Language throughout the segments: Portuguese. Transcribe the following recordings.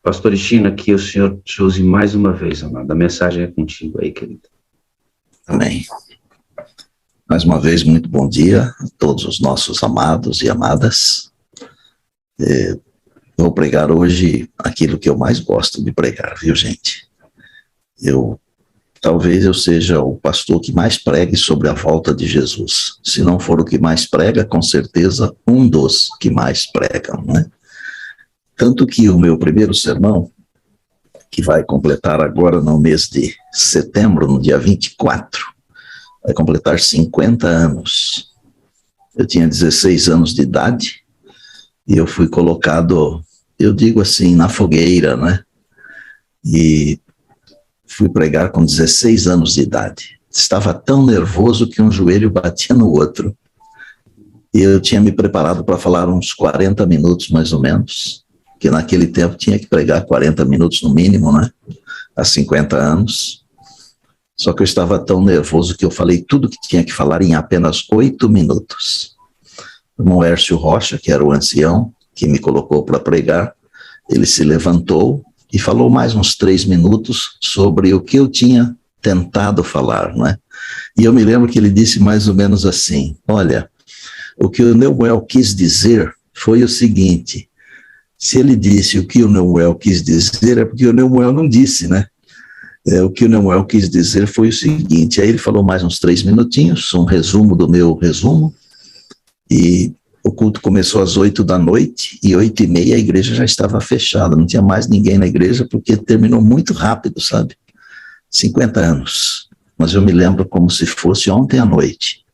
Pastor China, que o Senhor te use mais uma vez, amado. A mensagem é contigo aí, querido. Amém. Mais uma vez, muito bom dia a todos os nossos amados e amadas. Vou pregar hoje aquilo que eu mais gosto de pregar, viu, gente? Talvez eu seja o pastor que mais pregue sobre a volta de Jesus. Se não for o que mais prega, com certeza um dos que mais pregam, né? Tanto que o meu primeiro sermão, que vai completar agora no mês de setembro, no dia 24, vai completar 50 anos. Eu tinha 16 anos de idade e eu fui colocado, eu digo assim, na fogueira, né? E fui pregar com 16 anos de idade. Estava tão nervoso que um joelho batia no outro. E eu tinha me preparado para falar uns 40 minutos, mais ou menos, que naquele tempo tinha que pregar 40 minutos no mínimo, né? Há 50 anos. Só que eu estava tão nervoso que eu falei tudo que tinha que falar em apenas 8 minutos. O irmão Hércio Rocha, que era o ancião, que me colocou para pregar, ele se levantou e falou mais uns 3 minutos sobre o que eu tinha tentado falar, né? E eu me lembro que ele disse mais ou menos assim: olha, o que o Neuel quis dizer foi o seguinte: se ele disse o que o Neuel quis dizer, é porque o Neuel não disse, né? O que o Neuel quis dizer foi o seguinte. Aí ele falou mais uns 3 minutinhos, um resumo do meu resumo, e o culto começou às 8 da noite, e 8h30 a igreja já estava fechada, não tinha mais ninguém na igreja, porque terminou muito rápido, sabe? 50 anos, mas eu me lembro como se fosse ontem à noite.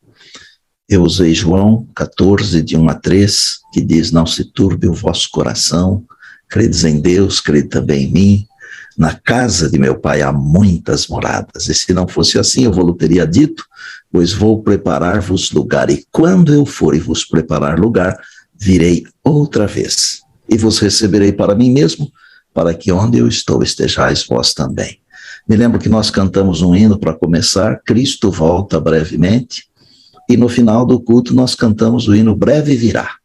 Eu usei João 14, de 1 a 3, que diz: não se turbe o vosso coração, credes em Deus, crede também em mim. Na casa de meu pai há muitas moradas, e se não fosse assim eu vos teria dito, pois vou preparar-vos lugar, e quando eu for e vos preparar lugar, virei outra vez, e vos receberei para mim mesmo, para que onde eu estou estejais vós também. Me lembro que nós cantamos um hino para começar, Cristo volta brevemente, e no final do culto nós cantamos o hino Breve Virá.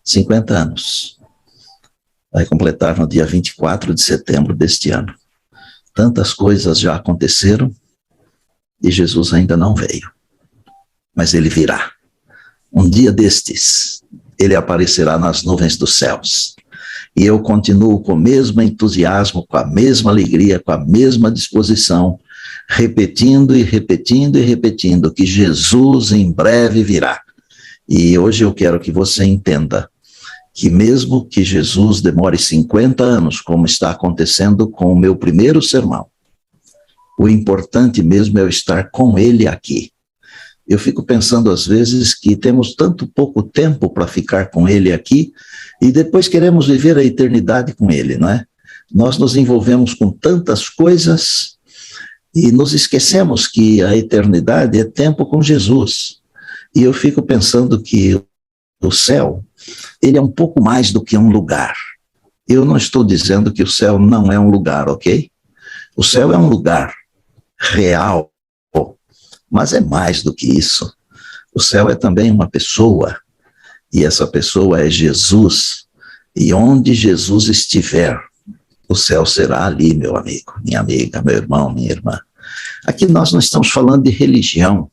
50 anos. Vai completar no dia 24 de setembro deste ano. Tantas coisas já aconteceram e Jesus ainda não veio. Mas ele virá. Um dia destes, ele aparecerá nas nuvens dos céus. E eu continuo com o mesmo entusiasmo, com a mesma alegria, com a mesma disposição, repetindo e repetindo e repetindo que Jesus em breve virá. E hoje eu quero que você entenda que mesmo que Jesus demore 50 anos, como está acontecendo com o meu primeiro sermão, o importante mesmo é eu estar com ele aqui. Eu fico pensando às vezes que temos tanto pouco tempo para ficar com ele aqui e depois queremos viver a eternidade com ele, não é? Nós nos envolvemos com tantas coisas e nos esquecemos que a eternidade é tempo com Jesus. E eu fico pensando que o céu, ele é um pouco mais do que um lugar. Eu não estou dizendo que o céu não é um lugar, ok? O céu é um lugar real, mas é mais do que isso. O céu é também uma pessoa, e essa pessoa é Jesus. E onde Jesus estiver, o céu será ali, meu amigo, minha amiga, meu irmão, minha irmã. Aqui nós não estamos falando de religião.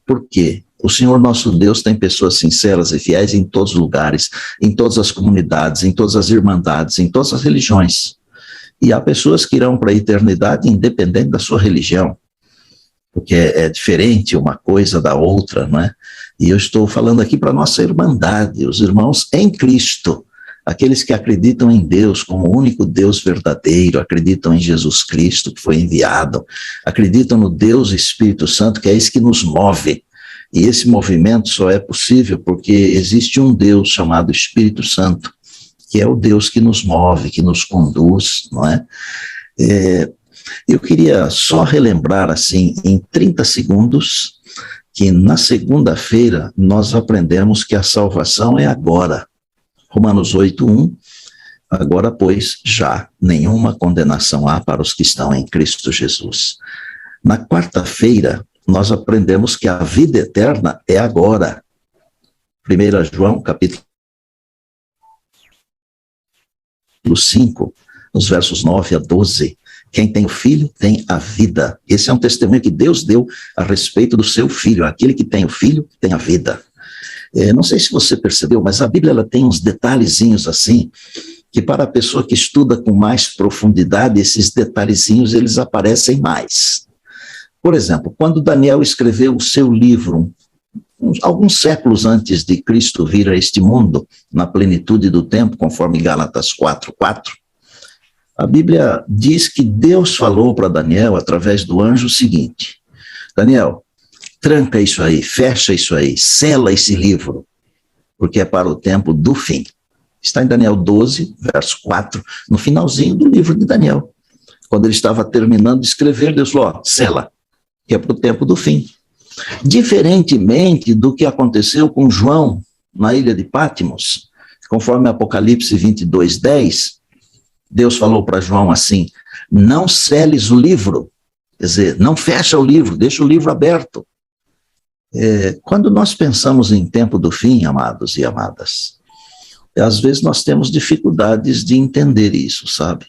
Por quê? O Senhor nosso Deus tem pessoas sinceras e fiéis em todos os lugares, em todas as comunidades, em todas as irmandades, em todas as religiões. E há pessoas que irão para a eternidade independente da sua religião, porque é diferente uma coisa da outra, não é? E eu estou falando aqui para a nossa irmandade, os irmãos em Cristo, aqueles que acreditam em Deus como o único Deus verdadeiro, acreditam em Jesus Cristo que foi enviado, acreditam no Deus Espírito Santo, que é esse que nos move. E esse movimento só é possível porque existe um Deus chamado Espírito Santo, que é o Deus que nos move, que nos conduz, não é? Eu queria só relembrar, assim, em 30 segundos, que na segunda-feira nós aprendemos que a salvação é agora. Romanos 8:1, agora, pois, já nenhuma condenação há para os que estão em Cristo Jesus. Na quarta-feira, nós aprendemos que a vida eterna é agora. 1 João, capítulo 5, nos versos 9 a 12. Quem tem o filho tem a vida. Esse é um testemunho que Deus deu a respeito do seu filho. Aquele que tem o filho tem a vida. Não sei se você percebeu, mas a Bíblia ela tem uns detalhezinhos assim, que para a pessoa que estuda com mais profundidade, esses detalhezinhos eles aparecem mais. Por exemplo, quando Daniel escreveu o seu livro, alguns séculos antes de Cristo vir a este mundo, na plenitude do tempo, conforme Gálatas 4:4, a Bíblia diz que Deus falou para Daniel, através do anjo, o seguinte: Daniel, tranca isso aí, fecha isso aí, sela esse livro, porque é para o tempo do fim. Está em Daniel 12, verso 4, no finalzinho do livro de Daniel. Quando ele estava terminando de escrever, Deus falou, sela, que é para o tempo do fim. Diferentemente do que aconteceu com João na ilha de Patmos, conforme Apocalipse 22:10, Deus falou para João assim, não seles o livro, quer dizer, não fecha o livro, deixa o livro aberto. Quando nós pensamos em tempo do fim, amados e amadas, às vezes nós temos dificuldades de entender isso, sabe?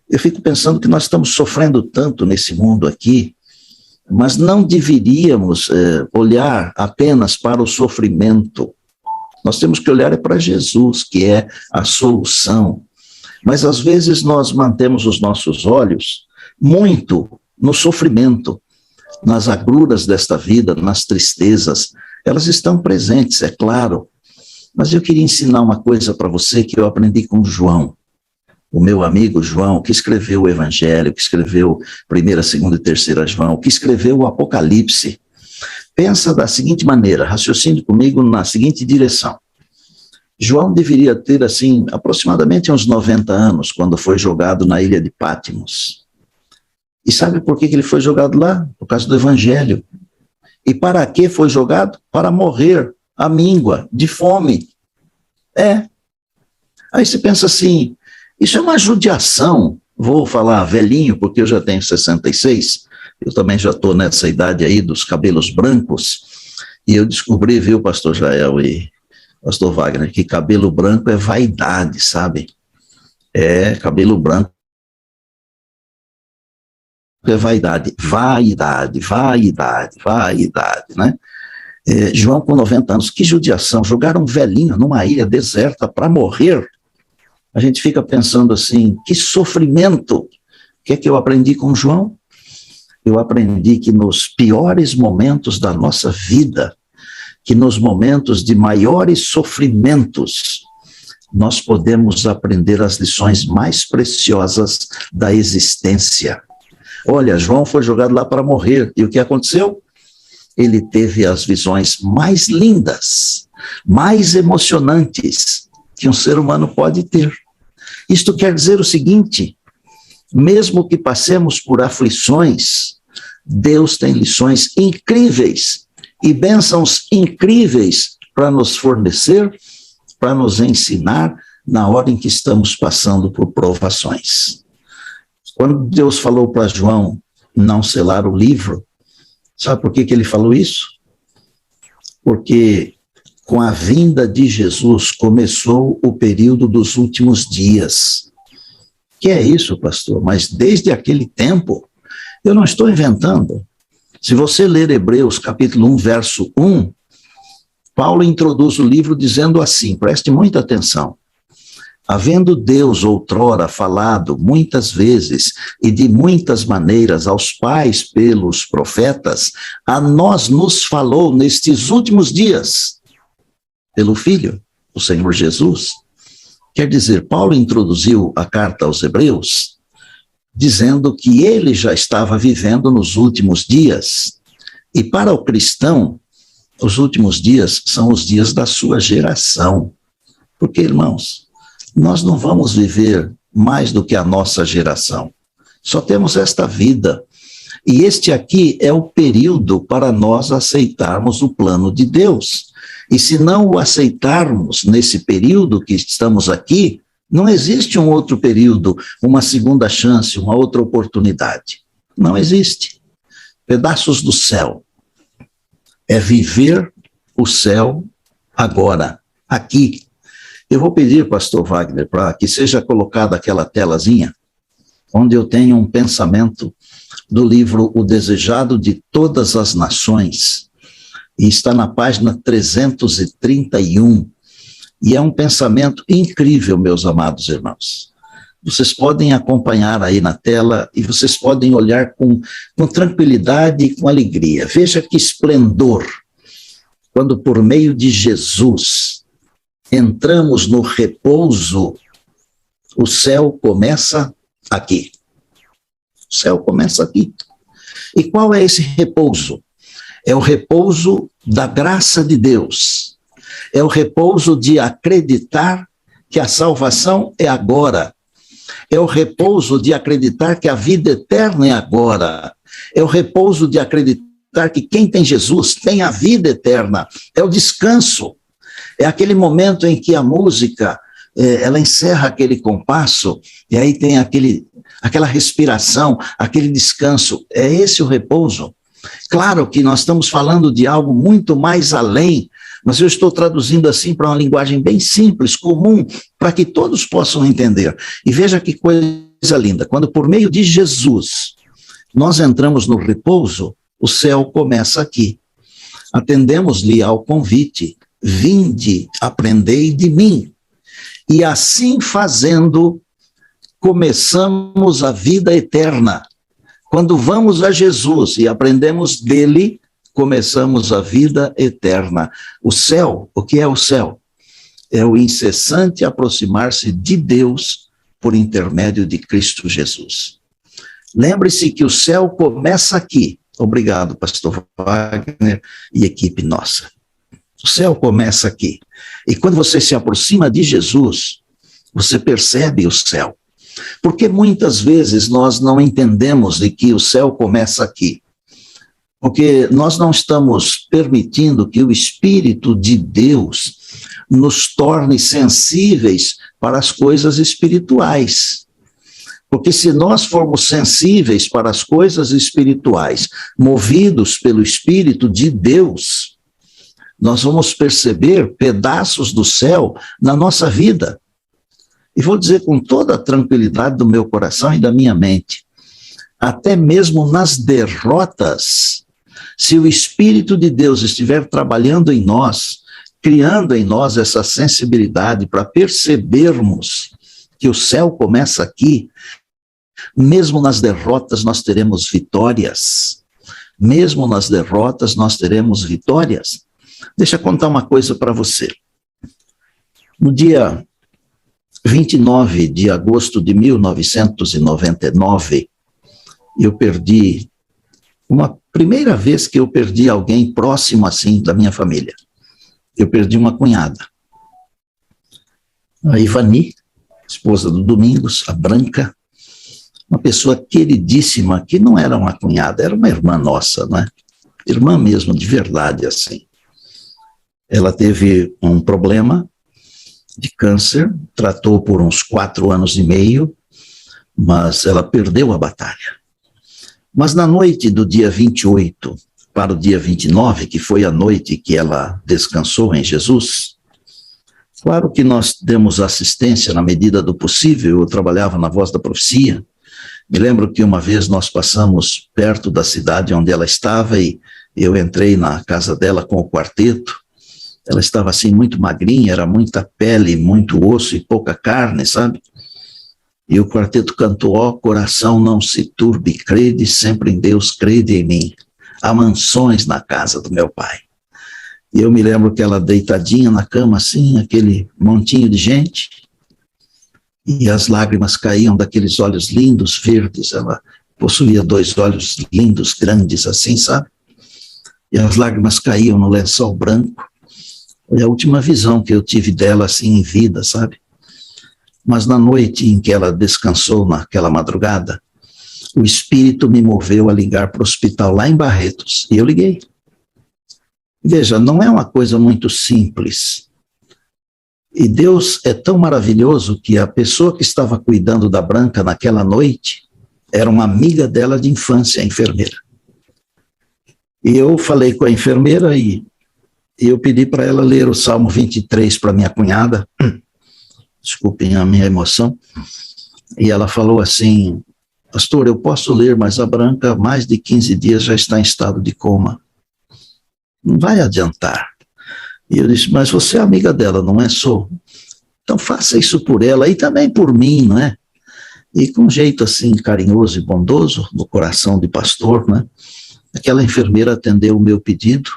Eu fico pensando que nós estamos sofrendo tanto nesse mundo aqui, mas não deveríamos olhar apenas para o sofrimento. Nós temos que olhar para Jesus, que é a solução. Mas às vezes nós mantemos os nossos olhos muito no sofrimento, nas agruras desta vida, nas tristezas. Elas estão presentes, é claro. Mas eu queria ensinar uma coisa para você que eu aprendi com João. O meu amigo João, que escreveu o Evangelho, que escreveu 1ª, 2ª e 3ª João, que escreveu o Apocalipse. Pensa da seguinte maneira, raciocine comigo na seguinte direção. João deveria ter, assim, aproximadamente uns 90 anos, quando foi jogado na ilha de Patmos. E sabe por que ele foi jogado lá? Por causa do Evangelho. E para que foi jogado? Para morrer à míngua, de fome. Aí você pensa assim, isso é uma judiação. Vou falar velhinho, porque eu já tenho 66, eu também já estou nessa idade aí dos cabelos brancos, e eu descobri, viu, pastor Jael e pastor Wagner, que cabelo branco é vaidade, sabe? Cabelo branco é vaidade, né? João com 90 anos, que judiação, jogaram um velhinho numa ilha deserta para morrer. A gente fica pensando assim, que sofrimento. O que é que eu aprendi com João? Eu aprendi que nos piores momentos da nossa vida, que nos momentos de maiores sofrimentos, nós podemos aprender as lições mais preciosas da existência. Olha, João foi jogado lá para morrer, e o que aconteceu? Ele teve as visões mais lindas, mais emocionantes que um ser humano pode ter. Isto quer dizer o seguinte, mesmo que passemos por aflições, Deus tem lições incríveis e bênçãos incríveis para nos fornecer, para nos ensinar na hora em que estamos passando por provações. Quando Deus falou para João não selar o livro, sabe por que ele falou isso? Porque com a vinda de Jesus começou o período dos últimos dias. Que é isso, pastor? Mas desde aquele tempo, eu não estou inventando. Se você ler Hebreus capítulo 1, verso 1, Paulo introduz o livro dizendo assim, preste muita atenção. Havendo Deus outrora falado muitas vezes e de muitas maneiras aos pais pelos profetas, a nós nos falou nestes últimos dias, pelo Filho, o Senhor Jesus. Quer dizer, Paulo introduziu a carta aos Hebreus, dizendo que ele já estava vivendo nos últimos dias. E para o cristão, os últimos dias são os dias da sua geração. Porque, irmãos, nós não vamos viver mais do que a nossa geração. Só temos esta vida. E este aqui é o período para nós aceitarmos o plano de Deus. E se não o aceitarmos nesse período que estamos aqui, não existe um outro período, uma segunda chance, uma outra oportunidade. Não existe. Pedaços do céu. É viver o céu agora, aqui. Eu vou pedir, pastor Wagner, para que seja colocada aquela telazinha, onde eu tenho um pensamento do livro O Desejado de Todas as Nações, e está na página 331, e é um pensamento incrível, meus amados irmãos. Vocês podem acompanhar aí na tela e vocês podem olhar com tranquilidade e com alegria. Veja que esplendor, quando por meio de Jesus entramos no repouso, o céu começa aqui. O céu começa aqui. E qual é esse repouso? É o repouso da graça de Deus. É o repouso de acreditar que a salvação é agora. É o repouso de acreditar que a vida eterna é agora. É o repouso de acreditar que quem tem Jesus tem a vida eterna. É o descanso. É aquele momento em que a música, ela encerra aquele compasso, e aí tem aquela respiração, aquele descanso. É esse o repouso. Claro que nós estamos falando de algo muito mais além, mas eu estou traduzindo assim para uma linguagem bem simples, comum, para que todos possam entender. E veja que coisa linda, quando por meio de Jesus nós entramos no repouso, o céu começa aqui. Atendemos-lhe ao convite, vinde, aprendei de mim. E assim fazendo, começamos a vida eterna. Quando vamos a Jesus e aprendemos dele, começamos a vida eterna. O céu, o que é o céu? É o incessante aproximar-se de Deus por intermédio de Cristo Jesus. Lembre-se que o céu começa aqui. Obrigado, pastor Wagner e equipe nossa. O céu começa aqui. E quando você se aproxima de Jesus, você percebe o céu. Porque muitas vezes nós não entendemos de que o céu começa aqui. Porque nós não estamos permitindo que o Espírito de Deus nos torne sensíveis para as coisas espirituais. Porque se nós formos sensíveis para as coisas espirituais, movidos pelo Espírito de Deus, nós vamos perceber pedaços do céu na nossa vida. E vou dizer com toda a tranquilidade do meu coração e da minha mente, até mesmo nas derrotas, se o Espírito de Deus estiver trabalhando em nós, criando em nós essa sensibilidade para percebermos que o céu começa aqui, mesmo nas derrotas nós teremos vitórias. Mesmo nas derrotas nós teremos vitórias. Deixa eu contar uma coisa para você. No dia 29 de agosto de 1999, eu perdi, uma primeira vez que eu perdi alguém próximo assim da minha família. Eu perdi uma cunhada. A Ivani, esposa do Domingos, a Branca, uma pessoa queridíssima, que não era uma cunhada, era uma irmã nossa, não é? Irmã mesmo, de verdade, assim. Ela teve um problema de câncer, tratou por uns 4 anos e meio, mas ela perdeu a batalha. Mas na noite do dia 28 para o dia 29, que foi a noite que ela descansou em Jesus, claro que nós demos assistência na medida do possível. Eu trabalhava na Voz da Profecia. Me lembro que uma vez nós passamos perto da cidade onde ela estava e eu entrei na casa dela com o quarteto. Ela estava assim muito magrinha, era muita pele, muito osso e pouca carne, sabe? E o quarteto cantou: ó coração, não se turbe, crede sempre em Deus, crede em mim. Há mansões na casa do meu pai. E eu me lembro que ela deitadinha na cama assim, aquele montinho de gente, e as lágrimas caíam daqueles olhos lindos, verdes. Ela possuía 2 olhos lindos, grandes assim, sabe? E as lágrimas caíam no lençol branco. Foi a última visão que eu tive dela assim em vida, sabe? Mas na noite em que ela descansou, naquela madrugada, o Espírito me moveu a ligar para o hospital lá em Barretos, e eu liguei. Veja, não é uma coisa muito simples. E Deus é tão maravilhoso que a pessoa que estava cuidando da Branca naquela noite era uma amiga dela de infância, a enfermeira. E eu falei com a enfermeira e eu pedi para ela ler o Salmo 23 para minha cunhada, desculpem a minha emoção, e ela falou assim: pastor, eu posso ler, mas a Branca, há mais de 15 dias, já está em estado de coma. Não vai adiantar. E eu disse: mas você é amiga dela, não é? Sou. Então faça isso por ela e também por mim, não é? E com um jeito assim carinhoso e bondoso, no coração de pastor, né? Aquela enfermeira atendeu o meu pedido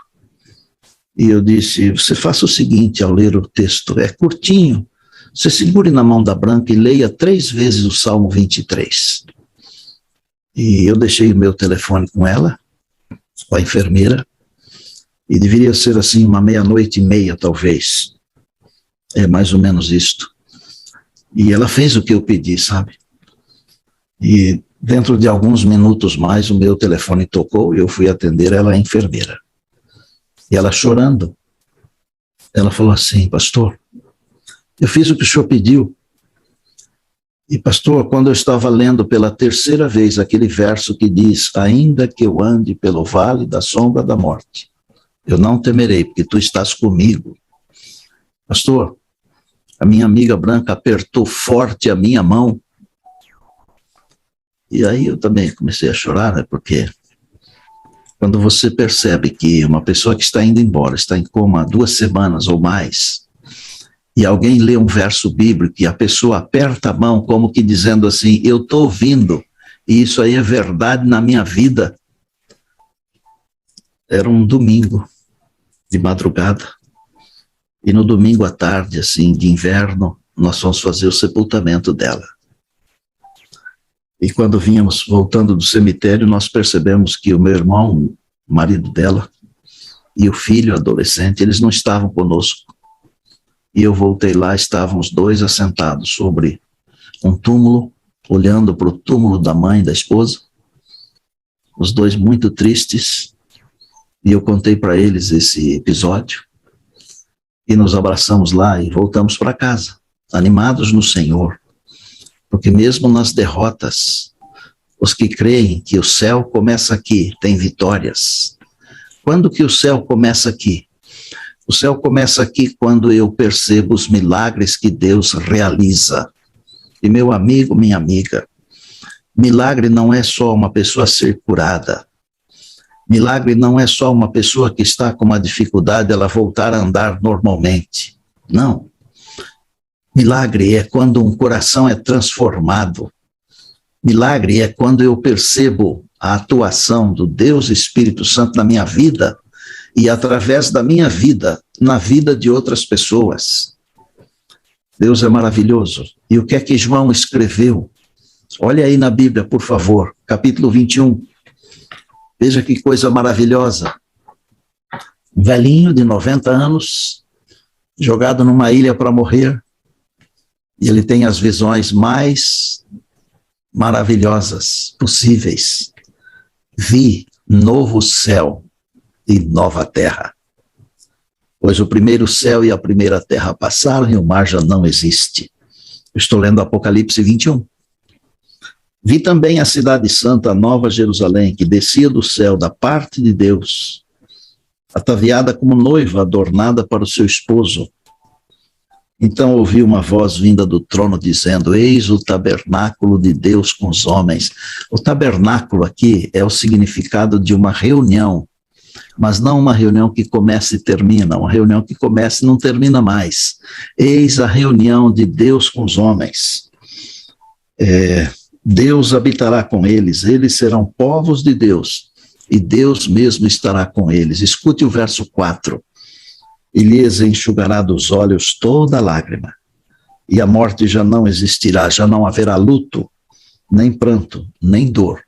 e eu disse: você faça o seguinte ao ler o texto, é curtinho, você segure na mão da Branca e leia 3 vezes o Salmo 23. E eu deixei o meu telefone com ela, com a enfermeira, e deveria ser assim uma 00:30, talvez. É mais ou menos isto. E ela fez o que eu pedi, sabe? E dentro de alguns minutos mais, o meu telefone tocou e eu fui atender, ela é enfermeira. E ela chorando, ela falou assim: pastor, eu fiz o que o senhor pediu. E pastor, quando eu estava lendo pela 3ª vez aquele verso que diz: ainda que eu ande pelo vale da sombra da morte, eu não temerei, porque tu estás comigo. Pastor, a minha amiga Branca apertou forte a minha mão. E aí eu também comecei a chorar, né? Porque quando você percebe que uma pessoa que está indo embora, está em coma há 2 semanas ou mais, e alguém lê um verso bíblico e a pessoa aperta a mão como que dizendo assim: eu estou ouvindo, e isso aí é verdade na minha vida. Era um domingo de madrugada, e no domingo à tarde, assim, de inverno, nós fomos fazer o sepultamento dela. E quando vínhamos voltando do cemitério, nós percebemos que o meu irmão, o marido dela, e o filho adolescente, eles não estavam conosco. E eu voltei lá, estavam os 2 assentados sobre um túmulo, olhando para o túmulo da mãe, da esposa, os 2 muito tristes, e eu contei para eles esse episódio, e nos abraçamos lá e voltamos para casa, animados no Senhor. Porque mesmo nas derrotas, os que creem que o céu começa aqui, têm vitórias. Quando que o céu começa aqui? O céu começa aqui quando eu percebo os milagres que Deus realiza. E meu amigo, minha amiga, milagre não é só uma pessoa ser curada. Milagre não é só uma pessoa que está com uma dificuldade, ela voltar a andar normalmente. Não. Milagre é quando um coração é transformado. Milagre é quando eu percebo a atuação do Deus Espírito Santo na minha vida e através da minha vida, na vida de outras pessoas. Deus é maravilhoso. E o que é que João escreveu? Olha aí na Bíblia, por favor, capítulo 21. Veja que coisa maravilhosa. Um velhinho de 90 anos, jogado numa ilha para morrer, e ele tem as visões mais maravilhosas possíveis. Vi novo céu e nova terra. Pois o primeiro céu e a primeira terra passaram e o mar já não existe. Eu estou lendo Apocalipse 21. Vi também a cidade santa, a Nova Jerusalém, que descia do céu da parte de Deus, ataviada como noiva adornada para o seu esposo. Então ouvi uma voz vinda do trono dizendo: eis o tabernáculo de Deus com os homens. O tabernáculo aqui é o significado de uma reunião, mas não uma reunião que começa e termina, uma reunião que começa e não termina mais. Eis a reunião de Deus com os homens. Deus habitará com eles, eles serão povos de Deus, e Deus mesmo estará com eles. Escute o verso 4. E lhes enxugará dos olhos toda lágrima, e a morte já não existirá, já não haverá luto, nem pranto, nem dor,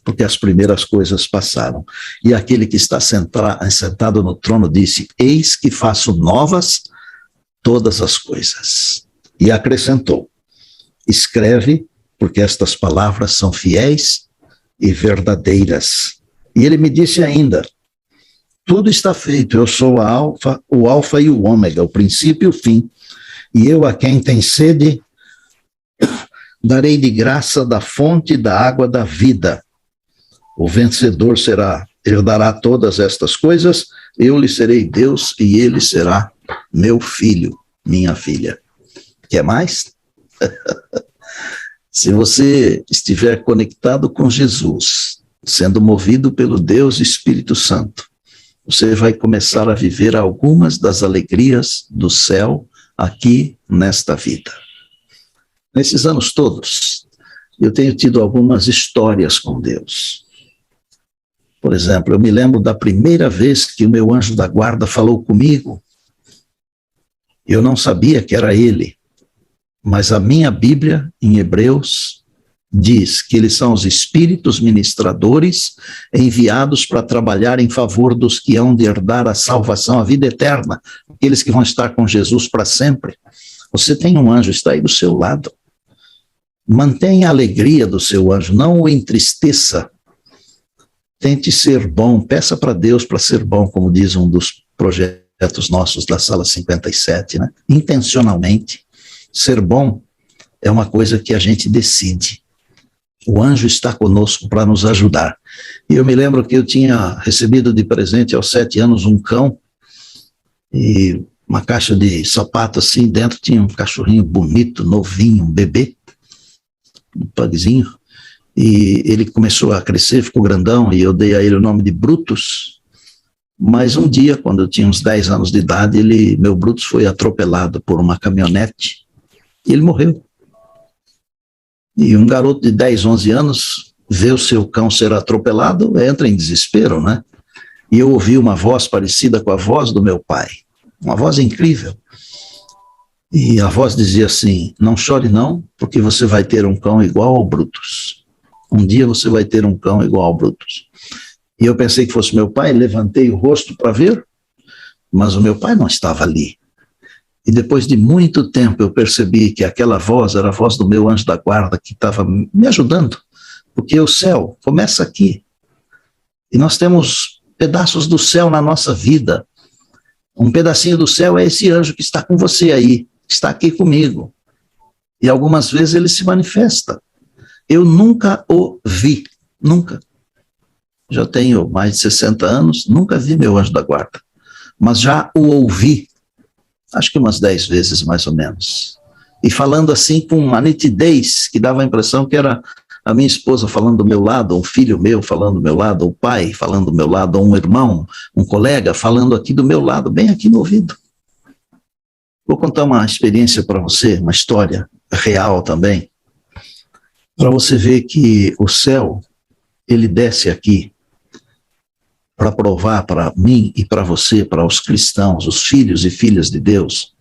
porque as primeiras coisas passaram. E aquele que está sentado no trono disse: eis que faço novas todas as coisas. E acrescentou: escreve, porque estas palavras são fiéis e verdadeiras. E ele me disse ainda: tudo está feito, eu sou o alfa e o ômega, o princípio e o fim. E eu a quem tem sede darei de graça da fonte da água da vida. O vencedor herdará todas estas coisas, eu lhe serei Deus e ele será meu filho, minha filha. Quer mais? Se você estiver conectado com Jesus, sendo movido pelo Deus Espírito Santo, você vai começar a viver algumas das alegrias do céu aqui nesta vida. Nesses anos todos, eu tenho tido algumas histórias com Deus. Por exemplo, eu me lembro da primeira vez que o meu anjo da guarda falou comigo. Eu não sabia que era ele, mas a minha Bíblia, em Hebreus, diz que eles são os espíritos ministradores enviados para trabalhar em favor dos que hão de herdar a salvação, a vida eterna, aqueles que vão estar com Jesus para sempre. Você tem um anjo, está aí do seu lado. Mantenha a alegria do seu anjo, não o entristeça. Tente ser bom, peça para Deus para ser bom, como diz um dos projetos nossos da Sala 57, né? Intencionalmente. Ser bom é uma coisa que a gente decide. O anjo está conosco para nos ajudar. E eu me lembro que eu tinha recebido de presente aos 7 anos um cão, e uma caixa de sapato assim, dentro tinha um cachorrinho bonito, novinho, um bebê, um pugzinho, e ele começou a crescer, ficou grandão, e eu dei a ele o nome de Brutus. Mas um dia, quando eu tinha uns 10 anos de idade, meu Brutus foi atropelado por uma caminhonete, e ele morreu. E um garoto de 10, 11 anos vê o seu cão ser atropelado, entra em desespero, né? E eu ouvi uma voz parecida com a voz do meu pai, uma voz incrível. E a voz dizia assim: não chore não, porque você vai ter um cão igual ao Brutus. Um dia você vai ter um cão igual ao Brutus. E eu pensei que fosse meu pai, levantei o rosto para ver, mas o meu pai não estava ali. E depois de muito tempo eu percebi que aquela voz era a voz do meu anjo da guarda que estava me ajudando, porque o céu começa aqui. E nós temos pedaços do céu na nossa vida. Um pedacinho do céu é esse anjo que está com você aí, que está aqui comigo. E algumas vezes ele se manifesta. Eu nunca o vi, nunca. Já tenho mais de 60 anos, nunca vi meu anjo da guarda, mas já o ouvi. Acho que umas 10 vezes, mais ou menos. E falando assim com uma nitidez que dava a impressão que era a minha esposa falando do meu lado, um filho meu falando do meu lado, o pai falando do meu lado, um irmão, um colega falando aqui do meu lado, bem aqui no ouvido. Vou contar uma experiência para você, uma história real também, para você ver que o céu, ele desce aqui para provar para mim e para você, para os cristãos, os filhos e filhas de Deus,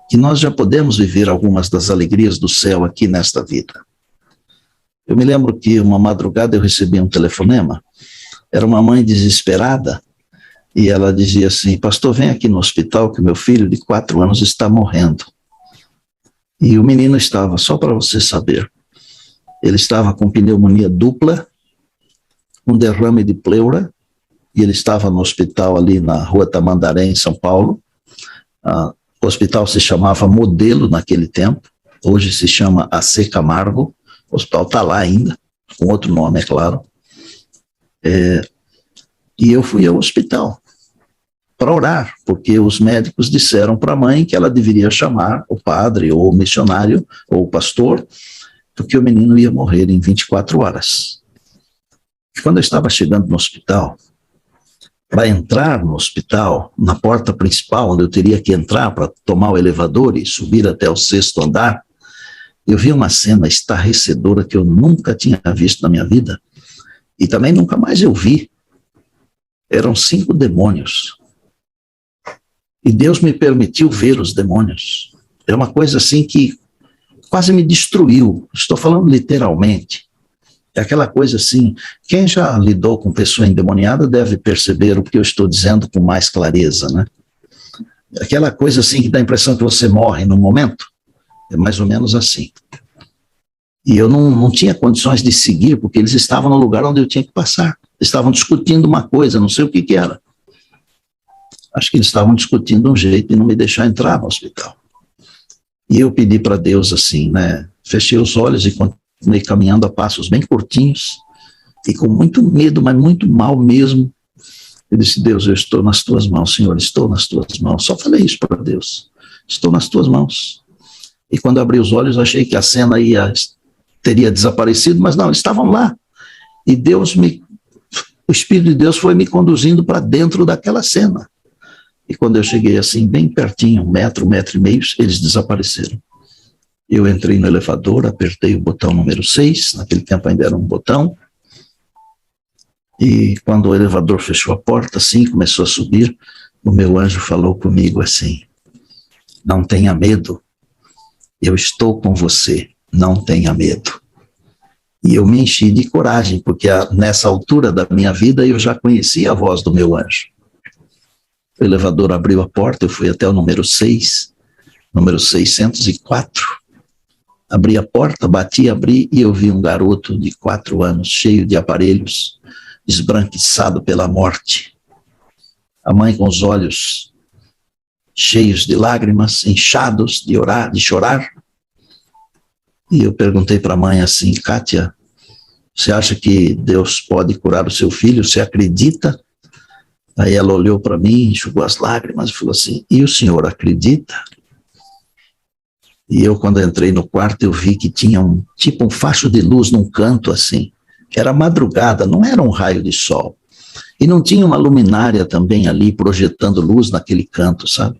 que nós já podemos viver algumas das alegrias do céu aqui nesta vida. Eu me lembro que uma madrugada eu recebi um telefonema, era uma mãe desesperada, e ela dizia assim: pastor, vem aqui no hospital que meu filho de 4 anos está morrendo. E o menino estava, só para você saber, ele estava com pneumonia dupla, um derrame de pleura, e ele estava no hospital ali na Rua Tamandaré, em São Paulo. O hospital se chamava Modelo naquele tempo, hoje se chama AC Camargo, o hospital está lá ainda, com outro nome, é claro. E eu fui ao hospital para orar, porque os médicos disseram para a mãe que ela deveria chamar o padre, ou o missionário, ou o pastor, porque o menino ia morrer em 24 horas. E quando eu estava chegando no hospital, para entrar no hospital, na porta principal, onde eu teria que entrar para tomar o elevador e subir até o 6º andar, eu vi uma cena estarrecedora que eu nunca tinha visto na minha vida, e também nunca mais eu vi. Eram 5 demônios. E Deus me permitiu ver os demônios. É uma coisa assim que quase me destruiu. Estou falando literalmente. É aquela coisa assim, quem já lidou com pessoa endemoniada deve perceber o que eu estou dizendo com mais clareza, né? Aquela coisa assim que dá a impressão que você morre no momento, é mais ou menos assim. E eu não tinha condições de seguir, porque eles estavam no lugar onde eu tinha que passar. Estavam discutindo uma coisa, não sei o que era. Acho que eles estavam discutindo um jeito de não me deixar entrar no hospital. E eu pedi para Deus assim, né? Fechei os olhos e continuei caminhando a passos bem curtinhos, e com muito medo, mas muito mal mesmo. Eu disse: Deus, eu estou nas tuas mãos, Senhor, estou nas tuas mãos. Só falei isso para Deus. Estou nas tuas mãos. E quando eu abri os olhos, achei que a cena teria desaparecido, mas não, eles estavam lá. E o Espírito de Deus foi me conduzindo para dentro daquela cena. E quando eu cheguei assim, bem pertinho, 1 metro e meio, eles desapareceram. Eu entrei no elevador, apertei o botão número 6, naquele tempo ainda era um botão, e quando o elevador fechou a porta, assim, começou a subir, o meu anjo falou comigo assim: não tenha medo, eu estou com você, não tenha medo. E eu me enchi de coragem, porque nessa altura da minha vida eu já conhecia a voz do meu anjo. O elevador abriu a porta, eu fui até o número 6, número 604. Abri a porta, abri e eu vi um garoto de 4 anos, cheio de aparelhos, esbranquiçado pela morte. A mãe com os olhos cheios de lágrimas, inchados de chorar. E eu perguntei para a mãe assim: Kátia, você acha que Deus pode curar o seu filho? Você acredita? Aí ela olhou para mim, enxugou as lágrimas e falou assim: e o senhor acredita? E eu, quando entrei no quarto, eu vi que tinha um facho de luz num canto assim. Era madrugada, não era um raio de sol. E não tinha uma luminária também ali projetando luz naquele canto, sabe?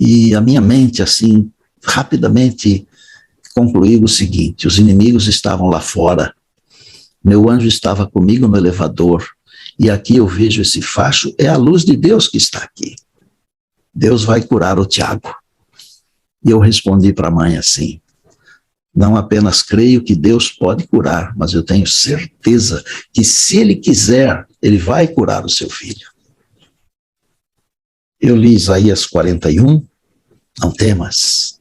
E a minha mente, assim, rapidamente concluiu o seguinte: os inimigos estavam lá fora. Meu anjo estava comigo no elevador. E aqui eu vejo esse facho, é a luz de Deus que está aqui. Deus vai curar o Tiago. E eu respondi para a mãe assim: não apenas creio que Deus pode curar, mas eu tenho certeza que se Ele quiser, Ele vai curar o seu filho. Eu li Isaías 41, não temas.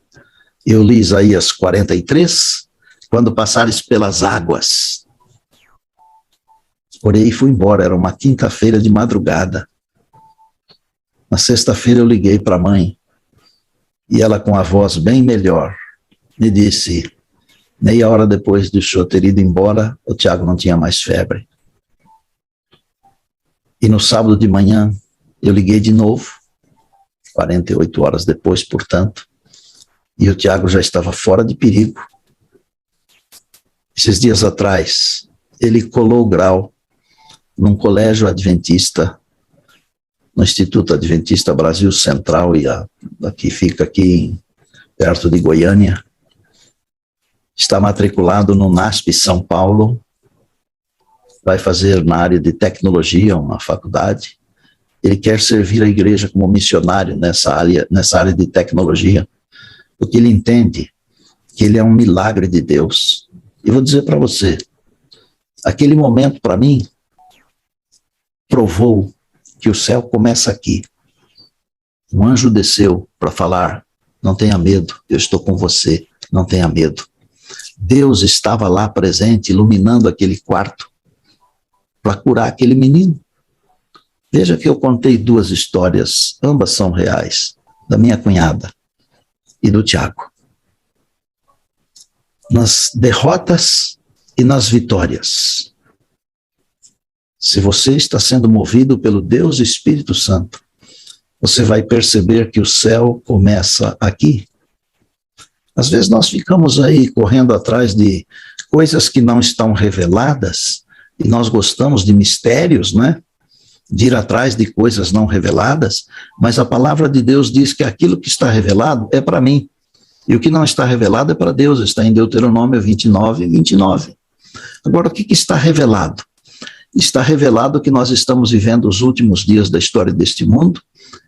Eu li Isaías 43, quando passares pelas águas. Orei e fui embora, era uma quinta-feira de madrugada. Na sexta-feira eu liguei para a mãe, e ela, com a voz bem melhor, me disse: meia hora depois do senhor ter ido embora, o Tiago não tinha mais febre. E no sábado de manhã, eu liguei de novo, 48 horas depois, portanto, e o Tiago já estava fora de perigo. Esses dias atrás, ele colou o grau num colégio adventista, no Instituto Adventista Brasil Central, e aqui fica aqui perto de Goiânia. Está matriculado no NASP São Paulo, vai fazer na área de tecnologia uma faculdade. Ele quer servir a igreja como missionário nessa área de tecnologia, porque ele entende que ele é um milagre de Deus. E vou dizer para você, aquele momento para mim provou que o céu começa aqui. Um anjo desceu para falar: não tenha medo, eu estou com você, não tenha medo. Deus estava lá presente, iluminando aquele quarto, para curar aquele menino. Veja que eu contei 2 histórias, ambas são reais, da minha cunhada e do Tiago. Nas derrotas e nas vitórias, se você está sendo movido pelo Deus Espírito Santo, você vai perceber que o céu começa aqui. Às vezes nós ficamos aí correndo atrás de coisas que não estão reveladas, e nós gostamos de mistérios, né? De ir atrás de coisas não reveladas, mas a palavra de Deus diz que aquilo que está revelado é para mim, e o que não está revelado é para Deus, está em Deuteronômio 29, 29. Agora, o que está revelado? Está revelado que nós estamos vivendo os últimos dias da história deste mundo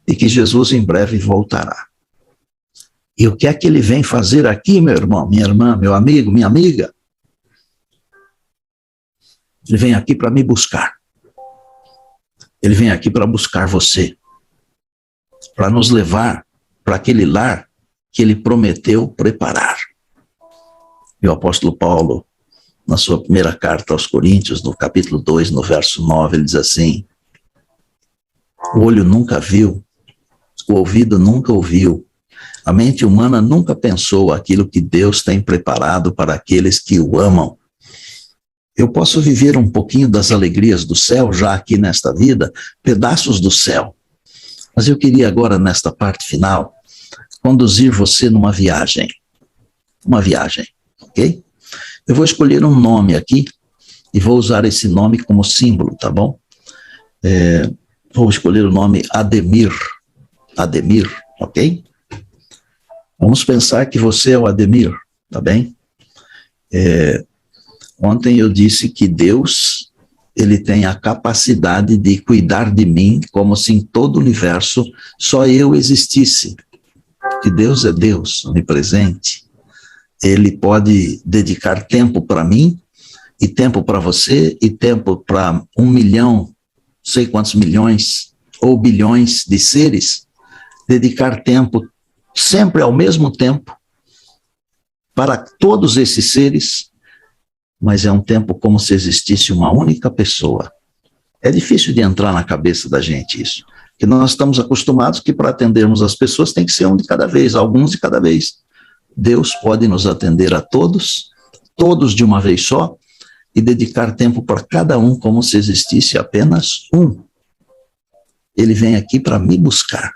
e que Jesus em breve voltará. E o que é que ele vem fazer aqui, meu irmão, minha irmã, meu amigo, minha amiga? Ele vem aqui para me buscar. Ele vem aqui para buscar você, para nos levar para aquele lar que ele prometeu preparar. E o apóstolo Paulo, na sua primeira carta aos Coríntios, no capítulo 2, no verso 9, ele diz assim: o olho nunca viu, o ouvido nunca ouviu, a mente humana nunca pensou aquilo que Deus tem preparado para aqueles que o amam. Eu posso viver um pouquinho das alegrias do céu já aqui nesta vida, pedaços do céu. Mas eu queria agora, nesta parte final, conduzir você numa viagem. uma viagem, ok? Eu vou escolher um nome aqui e vou usar esse nome como símbolo, tá bom? Vou escolher o nome Ademir. Ademir, ok? Vamos pensar que você é o Ademir, tá bem? Ontem eu disse que Deus, ele tem a capacidade de cuidar de mim como se em todo o universo só eu existisse. Que Deus é Deus, onipresente. Ele pode dedicar tempo para mim, e tempo para você, e tempo para 1 milhão, não sei quantos milhões, ou bilhões de seres, dedicar tempo sempre ao mesmo tempo para todos esses seres, mas é um tempo como se existisse uma única pessoa. É difícil de entrar na cabeça da gente isso, porque nós estamos acostumados que para atendermos as pessoas tem que ser um de cada vez, alguns de cada vez. Deus pode nos atender a todos, todos de uma vez só, e dedicar tempo para cada um como se existisse apenas um. Ele vem aqui para me buscar,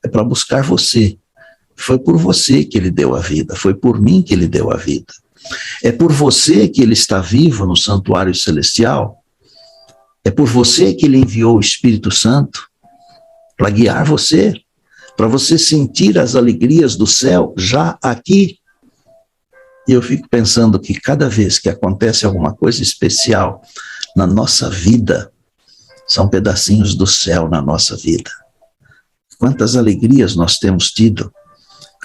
é para buscar você. Foi por você que ele deu a vida, foi por mim que ele deu a vida. É por você que ele está vivo no santuário celestial, é por você que ele enviou o Espírito Santo para guiar você, para você sentir as alegrias do céu já aqui. E eu fico pensando que cada vez que acontece alguma coisa especial na nossa vida, são pedacinhos do céu na nossa vida. Quantas alegrias nós temos tido.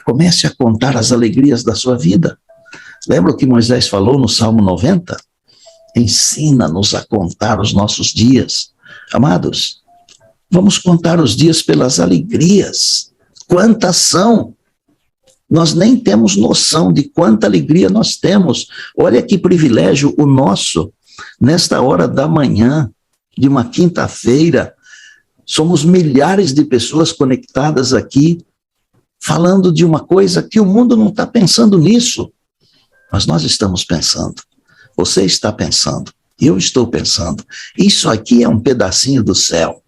Comece a contar as alegrias da sua vida. Lembra o que Moisés falou no Salmo 90? Ensina-nos a contar os nossos dias. Amados, vamos contar os dias pelas alegrias. Quantas são? Nós nem temos noção de quanta alegria nós temos. Olha que privilégio o nosso, nesta hora da manhã, de uma quinta-feira. Somos milhares de pessoas conectadas aqui, falando de uma coisa que o mundo não está pensando nisso. Mas nós estamos pensando. Você está pensando. Eu estou pensando. Isso aqui é um pedacinho do céu.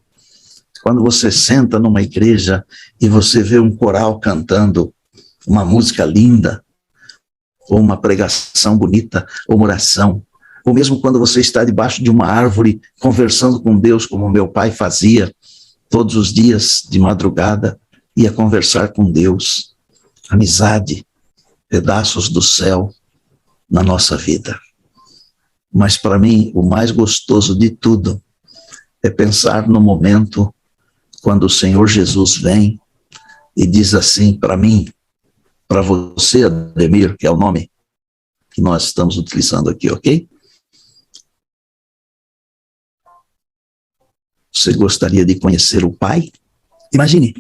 Quando você senta numa igreja e você vê um coral cantando uma música linda, ou uma pregação bonita, ou uma oração, ou mesmo quando você está debaixo de uma árvore conversando com Deus, como meu pai fazia todos os dias de madrugada, ia conversar com Deus. Amizade, pedaços do céu na nossa vida. Mas para mim, o mais gostoso de tudo é pensar no momento quando o Senhor Jesus vem e diz assim para mim, para você, Ademir, que é o nome que nós estamos utilizando aqui, ok? Você gostaria de conhecer o Pai? Imagine,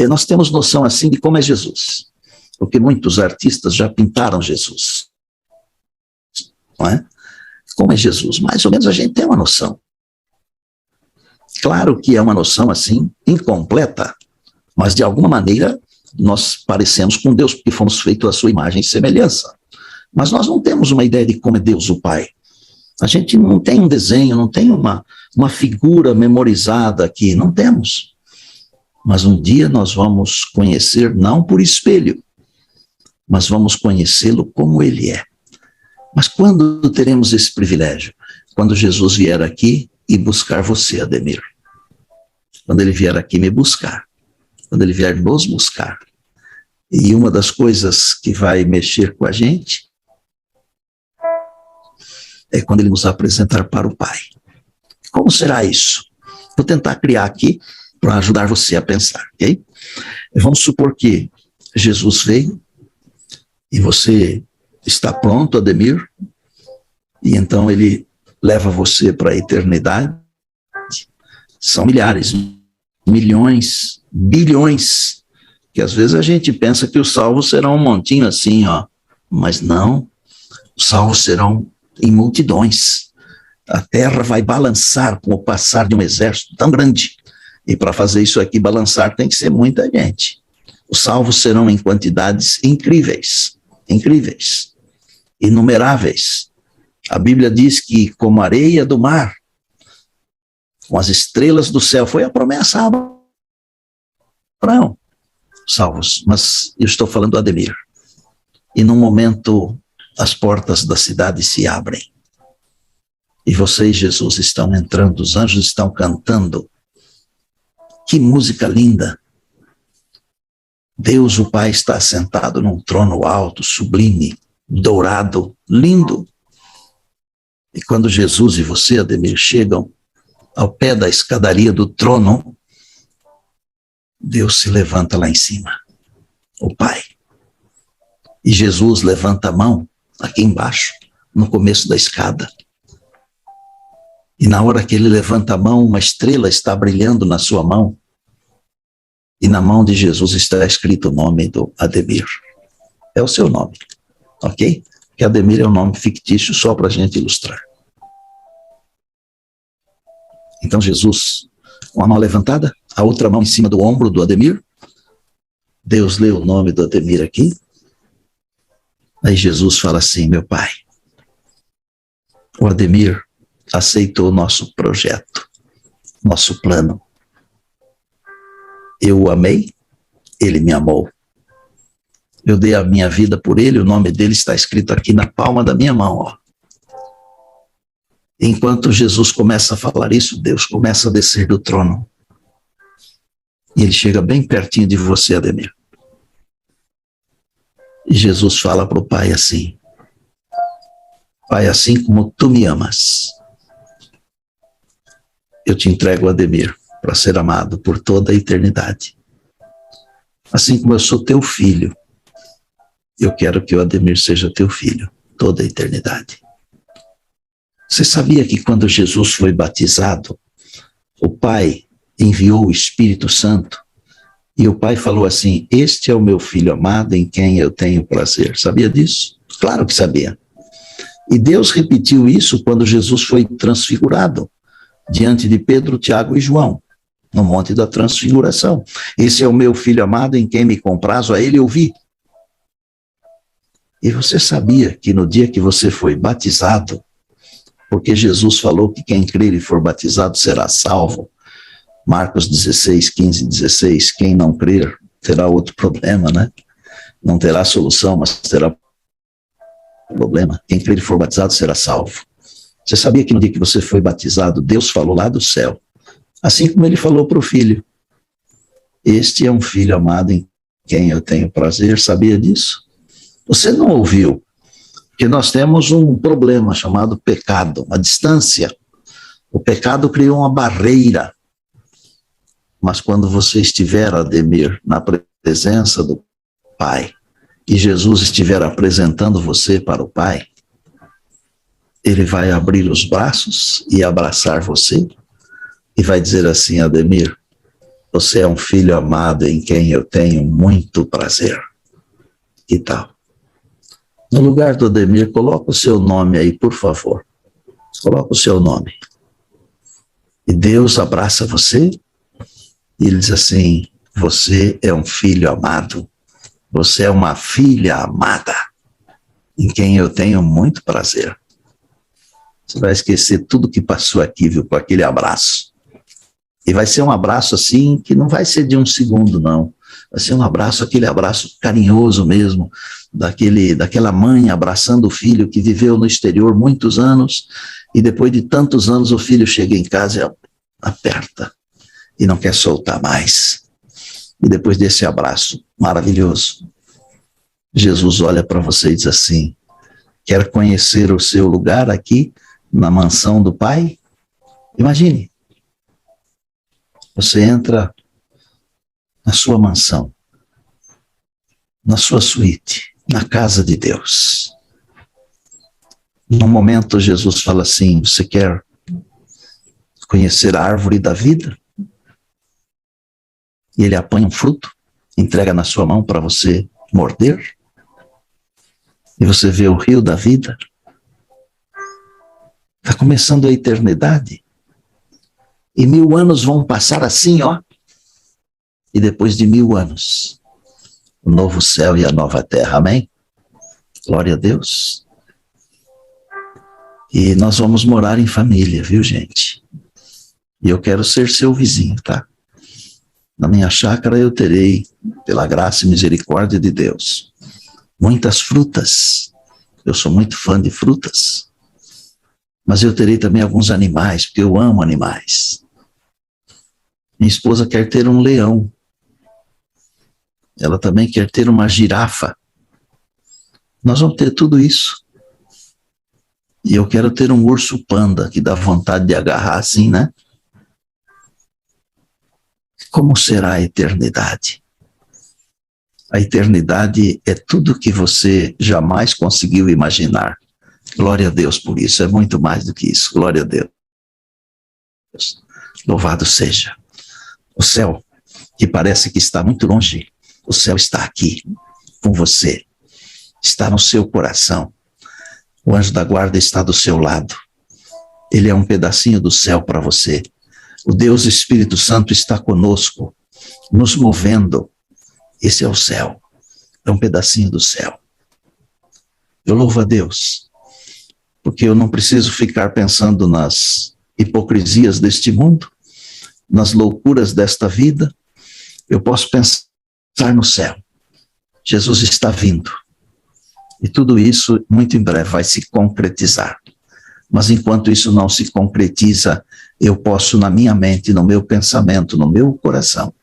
nós temos noção assim de como é Jesus, porque muitos artistas já pintaram Jesus, não é? Como é Jesus? Mais ou menos a gente tem uma noção. Claro que é uma noção assim, incompleta, mas de alguma maneira nós parecemos com Deus, porque fomos feitos à sua imagem e semelhança. Mas nós não temos uma ideia de como é Deus o Pai. A gente não tem um desenho, não tem uma figura memorizada aqui, não temos. Mas um dia nós vamos conhecer, não por espelho, mas vamos conhecê-lo como ele é. Mas quando teremos esse privilégio? Quando Jesus vier aqui e buscar você, Ademir. Quando ele vier aqui me buscar. Quando ele vier nos buscar. E uma das coisas que vai mexer com a gente é quando ele nos apresentar para o Pai. Como será isso? Vou tentar criar aqui para ajudar você a pensar, ok? Vamos supor que Jesus veio e você está pronto, Ademir, e então ele leva você para a eternidade. São milhares, milhões, bilhões, que às vezes a gente pensa que os salvos serão um montinho assim, ó, mas não, os salvos serão em multidões. A terra vai balançar com o passar de um exército tão grande, e para fazer isso aqui balançar tem que ser muita gente. Os salvos serão em quantidades incríveis, incríveis, inumeráveis. A Bíblia diz que como a areia do mar, com as estrelas do céu, foi a promessa a Abraão, salvos, mas eu estou falando do Ademir. e num momento as portas da cidade se abrem. E você e Jesus estão entrando, os anjos estão cantando. Que música linda! Deus, o Pai, está sentado num trono alto, sublime, dourado, lindo. E quando Jesus e você, Ademir, chegam ao pé da escadaria do trono, Deus se levanta lá em cima, o Pai. E Jesus levanta a mão aqui embaixo, no começo da escada. E na hora que ele levanta a mão, uma estrela está brilhando na sua mão. E na mão de Jesus está escrito o nome do Ademir. É o seu nome, ok? Porque Ademir é um nome fictício só para a gente ilustrar. Então Jesus, com a mão levantada, a outra mão em cima do ombro do Ademir. Deus lê o nome do Ademir aqui. Aí Jesus fala assim: meu Pai, o Ademir aceitou o nosso projeto, nosso plano. Eu o amei, ele me amou. Eu dei a minha vida por ele, o nome dele está escrito aqui na palma da minha mão, ó. Enquanto Jesus começa a falar isso, Deus começa a descer do trono. E ele chega bem pertinho de você, Ademir. E Jesus fala para o Pai assim: Pai, assim como tu me amas, eu te entrego o Ademir para ser amado por toda a eternidade. Assim como eu sou teu filho, eu quero que o Ademir seja teu filho toda a eternidade. Você sabia que quando Jesus foi batizado, o Pai enviou o Espírito Santo e o Pai falou assim: este é o meu filho amado em quem eu tenho prazer. Sabia disso? Claro que sabia. E Deus repetiu isso quando Jesus foi transfigurado diante de Pedro, Tiago e João, no Monte da Transfiguração. Esse é o meu filho amado em quem me comprazo, a ele ouvi. E você sabia que no dia que você foi batizado, porque Jesus falou que quem crer e for batizado será salvo, Marcos 16, 15 e 16, quem não crer terá outro problema, né? Não terá solução, mas terá problema. Quem crer e for batizado será salvo. Você sabia que no dia que você foi batizado, Deus falou lá do céu, assim como ele falou para o filho: este é um filho amado em quem eu tenho prazer. Sabia disso? Você não ouviu, porque nós temos um problema chamado pecado, uma distância. O pecado criou uma barreira. Mas quando você estiver, Ademir, na presença do Pai, e Jesus estiver apresentando você para o Pai, ele vai abrir os braços e abraçar você e vai dizer assim: Ademir, você é um filho amado em quem eu tenho muito prazer. Que tal? No lugar do Ademir, coloca o seu nome aí, por favor. Coloca o seu nome. E Deus abraça você e ele diz assim: você é um filho amado. Você é uma filha amada em quem eu tenho muito prazer. Você vai esquecer tudo que passou aqui, viu, com aquele abraço. E vai ser um abraço assim, que não vai ser de um segundo, não. Vai ser um abraço, aquele abraço carinhoso mesmo, daquela mãe abraçando o filho que viveu no exterior muitos anos, e depois de tantos anos o filho chega em casa e aperta, e não quer soltar mais. E depois desse abraço maravilhoso, Jesus olha para você e diz assim: quer conhecer o seu lugar aqui na mansão do Pai? Imagine, você entra na sua mansão, na sua suíte, na casa de Deus. Num momento Jesus fala assim: você quer conhecer a árvore da vida? E ele apanha um fruto, entrega na sua mão para você morder, e você vê o rio da vida. Está começando a eternidade. E 1000 anos vão passar assim, ó. E depois de 1000 anos, o novo céu e a nova terra, amém? Glória a Deus. E nós vamos morar em família, viu, gente? E eu quero ser seu vizinho, tá? Na minha chácara eu terei, pela graça e misericórdia de Deus, muitas frutas. Eu sou muito fã de frutas. Mas eu terei também alguns animais, porque eu amo animais. Minha esposa quer ter um leão. Ela também quer ter uma girafa. Nós vamos ter tudo isso. E eu quero ter um urso panda, que dá vontade de agarrar assim, né? Como será a eternidade? A eternidade é tudo que você jamais conseguiu imaginar. Glória a Deus por isso, é muito mais do que isso. Glória a Deus. Louvado seja. O céu, que parece que está muito longe, o céu está aqui, com você. Está no seu coração. O anjo da guarda está do seu lado. Ele é um pedacinho do céu para você. O Deus Espírito Santo está conosco, nos movendo. Esse é o céu. É um pedacinho do céu. Eu louvo a Deus, porque eu não preciso ficar pensando nas hipocrisias deste mundo, nas loucuras desta vida. Eu posso pensar no céu. Jesus está vindo. E tudo isso, muito em breve, vai se concretizar. Mas enquanto isso não se concretiza, eu posso, na minha mente, no meu pensamento, no meu coração,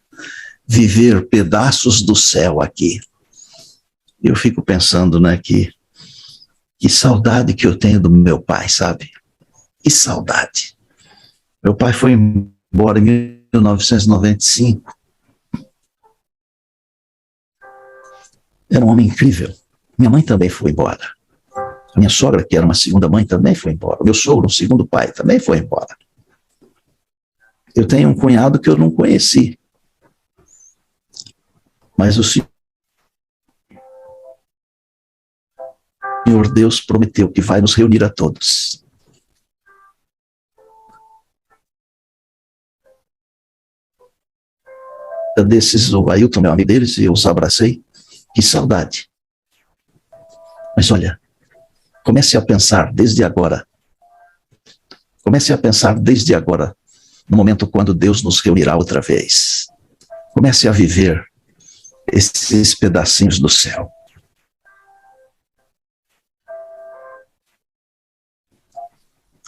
viver pedaços do céu aqui. Eu fico pensando, né, que saudade que eu tenho do meu pai, sabe? Que saudade. Meu pai foi embora em 1995. Era um homem incrível. Minha mãe também foi embora. A minha sogra, que era uma segunda mãe, também foi embora. Meu sogro, um segundo pai, também foi embora. Eu tenho um cunhado que eu não conheci. Mas o Senhor Deus prometeu que vai nos reunir a todos. Desses, o Ailton, meu amigo deles, e eu os abracei. Que saudade. Mas olha, comece a pensar desde agora. Comece a pensar desde agora, no momento quando Deus nos reunirá outra vez. Comece a viver esses pedacinhos do céu.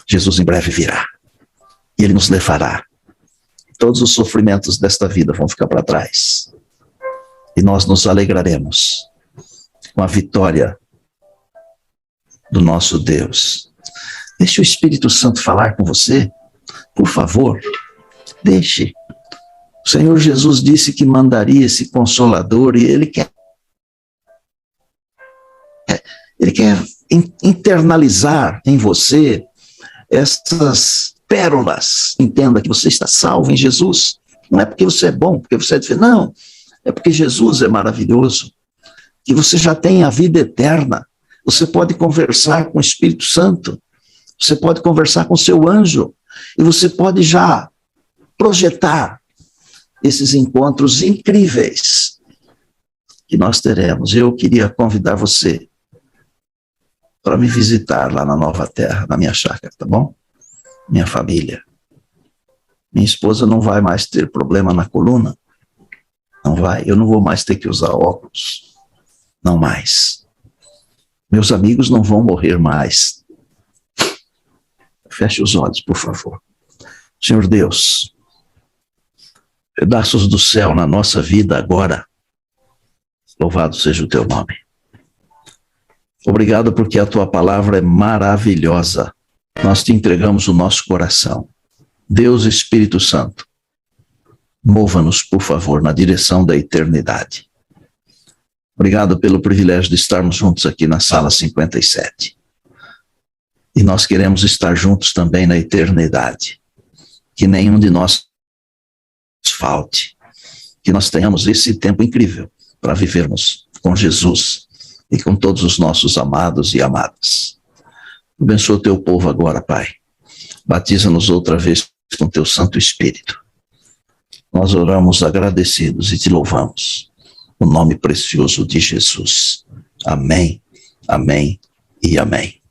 Jesus em breve virá. E Ele nos levará. Todos os sofrimentos desta vida vão ficar para trás. E nós nos alegraremos com a vitória do nosso Deus. Deixe o Espírito Santo falar com você. Por favor, deixe. O Senhor Jesus disse que mandaria esse Consolador e Ele quer internalizar em você essas pérolas. Entenda que você está salvo em Jesus. Não é porque você é bom, porque você é diferente. Não, é porque Jesus é maravilhoso. Que você já tem a vida eterna. Você pode conversar com o Espírito Santo. Você pode conversar com o seu anjo. E você pode já projetar esses encontros incríveis que nós teremos. Eu queria convidar você para me visitar lá na Nova Terra, na minha chácara, tá bom? Minha família. Minha esposa não vai mais ter problema na coluna. Não vai. Eu não vou mais ter que usar óculos. Não mais. Meus amigos não vão morrer mais. Feche os olhos, por favor. Senhor Deus, pedaços do céu na nossa vida agora. Louvado seja o teu nome. Obrigado porque a tua palavra é maravilhosa. Nós te entregamos o nosso coração. Deus Espírito Santo, mova-nos, por favor, na direção da eternidade. Obrigado pelo privilégio de estarmos juntos aqui na sala 57. E nós queremos estar juntos também na eternidade. Que nenhum de nós falte. Que nós tenhamos esse tempo incrível para vivermos com Jesus e com todos os nossos amados e amadas. Abençoa o teu povo agora, Pai. Batiza-nos outra vez com teu Santo Espírito. Nós oramos agradecidos e te louvamos. No nome precioso de Jesus. Amém, amém e amém.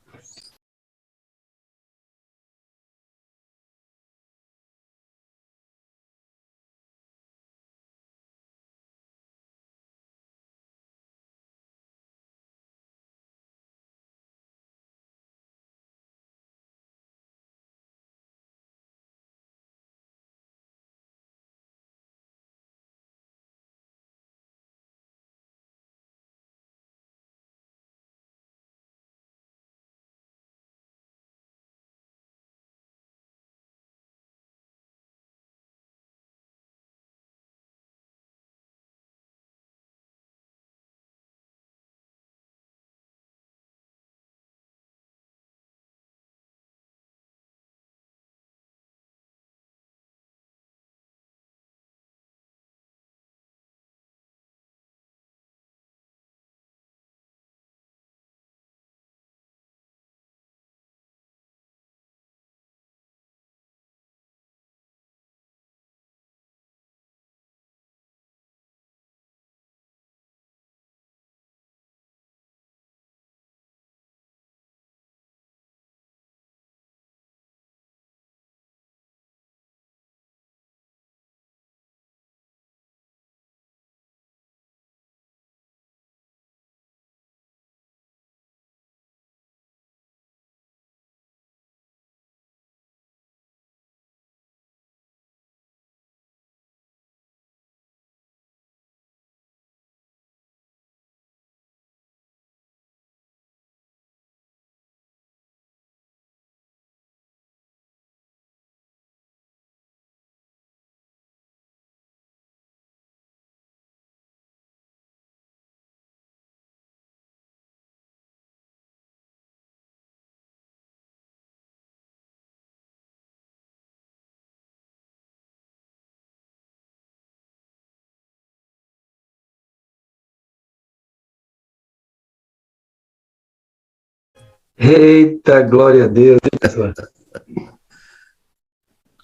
Eita, glória a Deus, hein, pastor?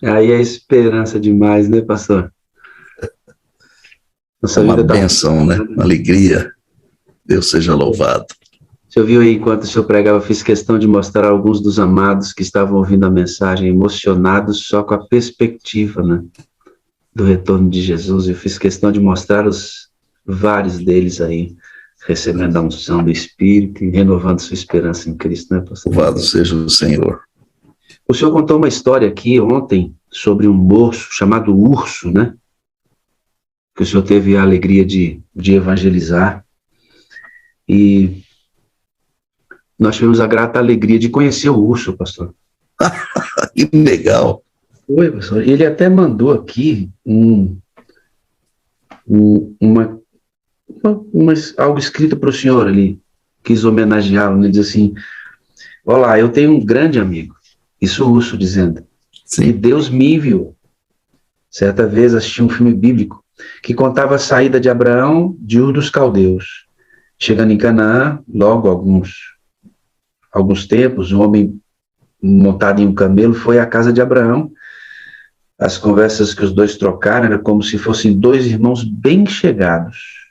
Aí é esperança demais, né, pastor? É Nossa uma vida está... bênção, né? Uma alegria. Deus seja louvado. O senhor viu aí, enquanto o senhor pregava, eu fiz questão de mostrar alguns dos amados que estavam ouvindo a mensagem, emocionados só com a perspectiva, né, do retorno de Jesus. Eu fiz questão de mostrar vários deles aí, recebendo a unção do Espírito e renovando sua esperança em Cristo, né, pastor? Louvado seja o Senhor. O senhor contou uma história aqui ontem sobre um moço chamado Urso, né? Que o senhor teve a alegria de evangelizar. E nós tivemos a grata alegria de conhecer o Urso, pastor. Que legal. Oi, pastor. Ele até mandou aqui algo escrito para o senhor ali. Quis homenageá-lo, né? Diz assim: olá, eu tenho um grande amigo. Isso o Urso dizendo. Sim. E Deus me enviou. Certa vez assisti um filme bíblico que contava a saída de Abraão de Ur dos Caldeus. Chegando em Canaã, logo alguns tempos, um homem montado em um camelo foi à casa de Abraão. As conversas que os dois trocaram eram como se fossem dois irmãos bem chegados.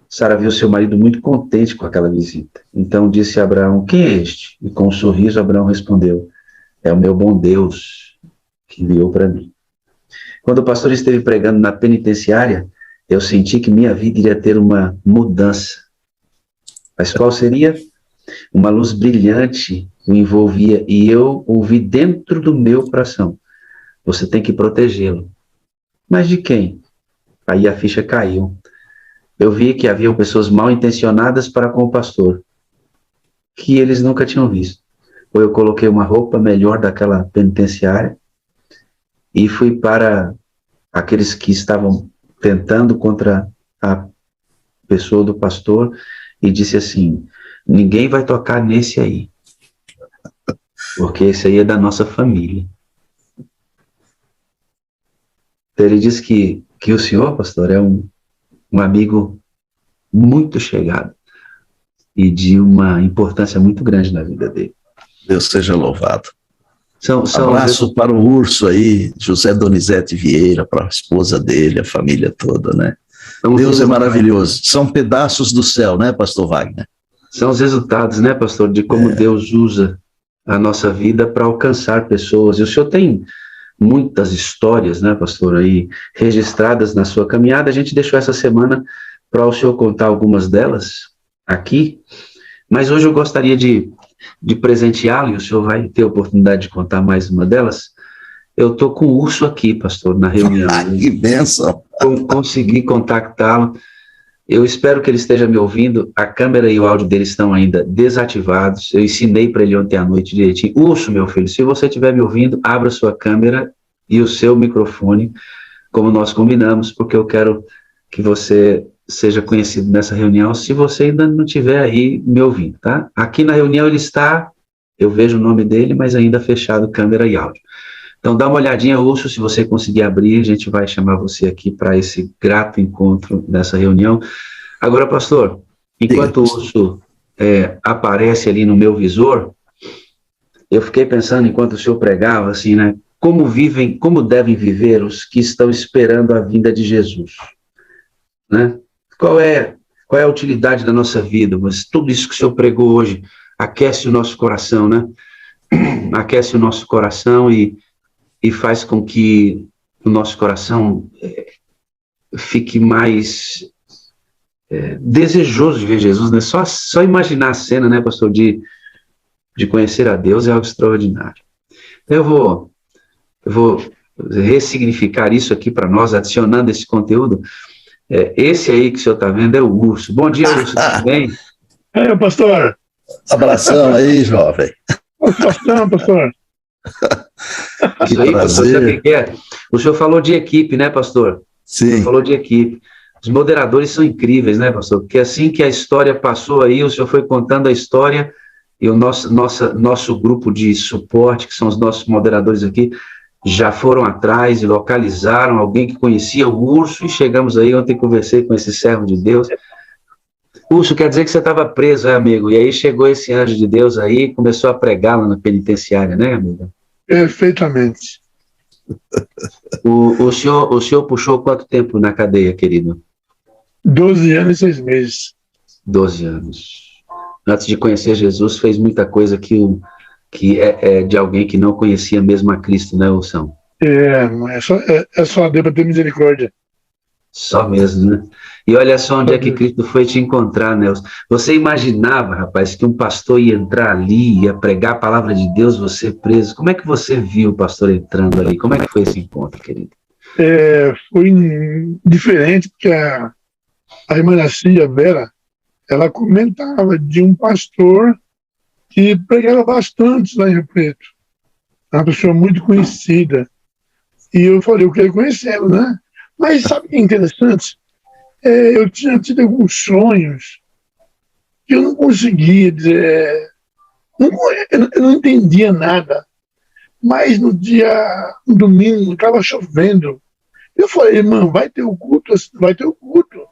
Sara viu seu marido muito contente com aquela visita. Então disse a Abraão: quem é este? E com um sorriso Abraão respondeu: é o meu bom Deus que enviou para mim. Quando o pastor esteve pregando na penitenciária, eu senti que minha vida iria ter uma mudança. Mas qual seria? Uma luz brilhante o envolvia e eu ouvi dentro do meu coração: você tem que protegê-lo. Mas de quem? Aí a ficha caiu. Eu vi que haviam pessoas mal intencionadas para com o pastor, que eles nunca tinham visto. Ou eu coloquei uma roupa melhor daquela penitenciária e fui para aqueles que estavam tentando contra a pessoa do pastor e disse assim: ninguém vai tocar nesse aí, porque esse aí é da nossa família. Então ele disse que o senhor, pastor, é um amigo muito chegado e de uma importância muito grande na vida dele. Deus seja louvado. São abraço para o Urso aí, José Donizete Vieira, para a esposa dele, a família toda, né? Deus é maravilhoso. São pedaços do céu, né, pastor Wagner? São os resultados, né, pastor, de como Deus usa a nossa vida para alcançar pessoas. E o senhor tem muitas histórias, né, pastor, aí registradas na sua caminhada. A gente deixou essa semana para o senhor contar algumas delas aqui, mas hoje eu gostaria de presenteá-lo, e o senhor vai ter a oportunidade de contar mais uma delas. Eu estou com o Urso aqui, pastor, na reunião. Que bênção! Consegui contactá-lo. Eu espero que ele esteja me ouvindo. A câmera e o áudio dele estão ainda desativados. Eu ensinei para ele ontem à noite direitinho. Urso, meu filho, se você estiver me ouvindo, abra sua câmera e o seu microfone, como nós combinamos, porque eu quero que você seja conhecido nessa reunião, se você ainda não estiver aí me ouvindo, tá? Aqui na reunião ele está, eu vejo o nome dele, mas ainda fechado câmera e áudio. Então dá uma olhadinha, Urso, se você conseguir abrir, a gente vai chamar você aqui para esse grato encontro nessa reunião. Agora, pastor, enquanto o Urso aparece ali no meu visor, eu fiquei pensando, enquanto o senhor pregava, assim, né? Como devem viver os que estão esperando a vinda de Jesus, né? Qual é a utilidade da nossa vida? Mas tudo isso que o senhor pregou hoje aquece o nosso coração, né? Aquece o nosso coração e faz com que o nosso coração fique mais desejoso de ver Jesus, né? Só imaginar a cena, né, pastor, de conhecer a Deus é algo extraordinário. Eu vou ressignificar isso aqui para nós, adicionando esse conteúdo. Esse aí que o senhor está vendo é o Urso. Bom dia, Urso, tudo bem? Pastor. Abração aí, jovem. Pastor. Isso aí, pastor, sabe o que é? O senhor falou de equipe, né, pastor? Sim. O senhor falou de equipe. Os moderadores são incríveis, né, pastor? Porque assim que a história passou aí, o senhor foi contando a história e o nosso grupo de suporte, que são os nossos moderadores aqui, já foram atrás e localizaram alguém que conhecia o Urso e chegamos aí, ontem conversei com esse servo de Deus. Urso, quer dizer que você estava preso, amigo? E aí chegou esse anjo de Deus aí e começou a pregar lá na penitenciária, né, amigo? Perfeitamente. O senhor puxou quanto tempo na cadeia, querido? 12 anos e 6 meses. 12 anos. Antes de conhecer Jesus, fez muita coisa que é de alguém que não conhecia mesmo a Cristo, né, Ursão? É só Deus para ter misericórdia. Só mesmo, né? E olha só onde é que Cristo foi te encontrar, Nelson. Você imaginava, rapaz, que um pastor ia entrar ali, ia pregar a palavra de Deus, você preso? Como é que você viu o pastor entrando ali? Como é que foi esse encontro, querido? Foi diferente, porque a irmã Cia Vera, ela comentava de um pastor que pregava bastante lá em Rio Preto. Uma pessoa muito conhecida. E eu falei, eu quero conhecê-lo, né? Mas sabe o que é interessante? Eu tinha tido alguns sonhos que eu não conseguia dizer. Eu não entendia nada. Mas no domingo, estava chovendo. Eu falei, irmão, vai ter o culto? Vai ter o culto.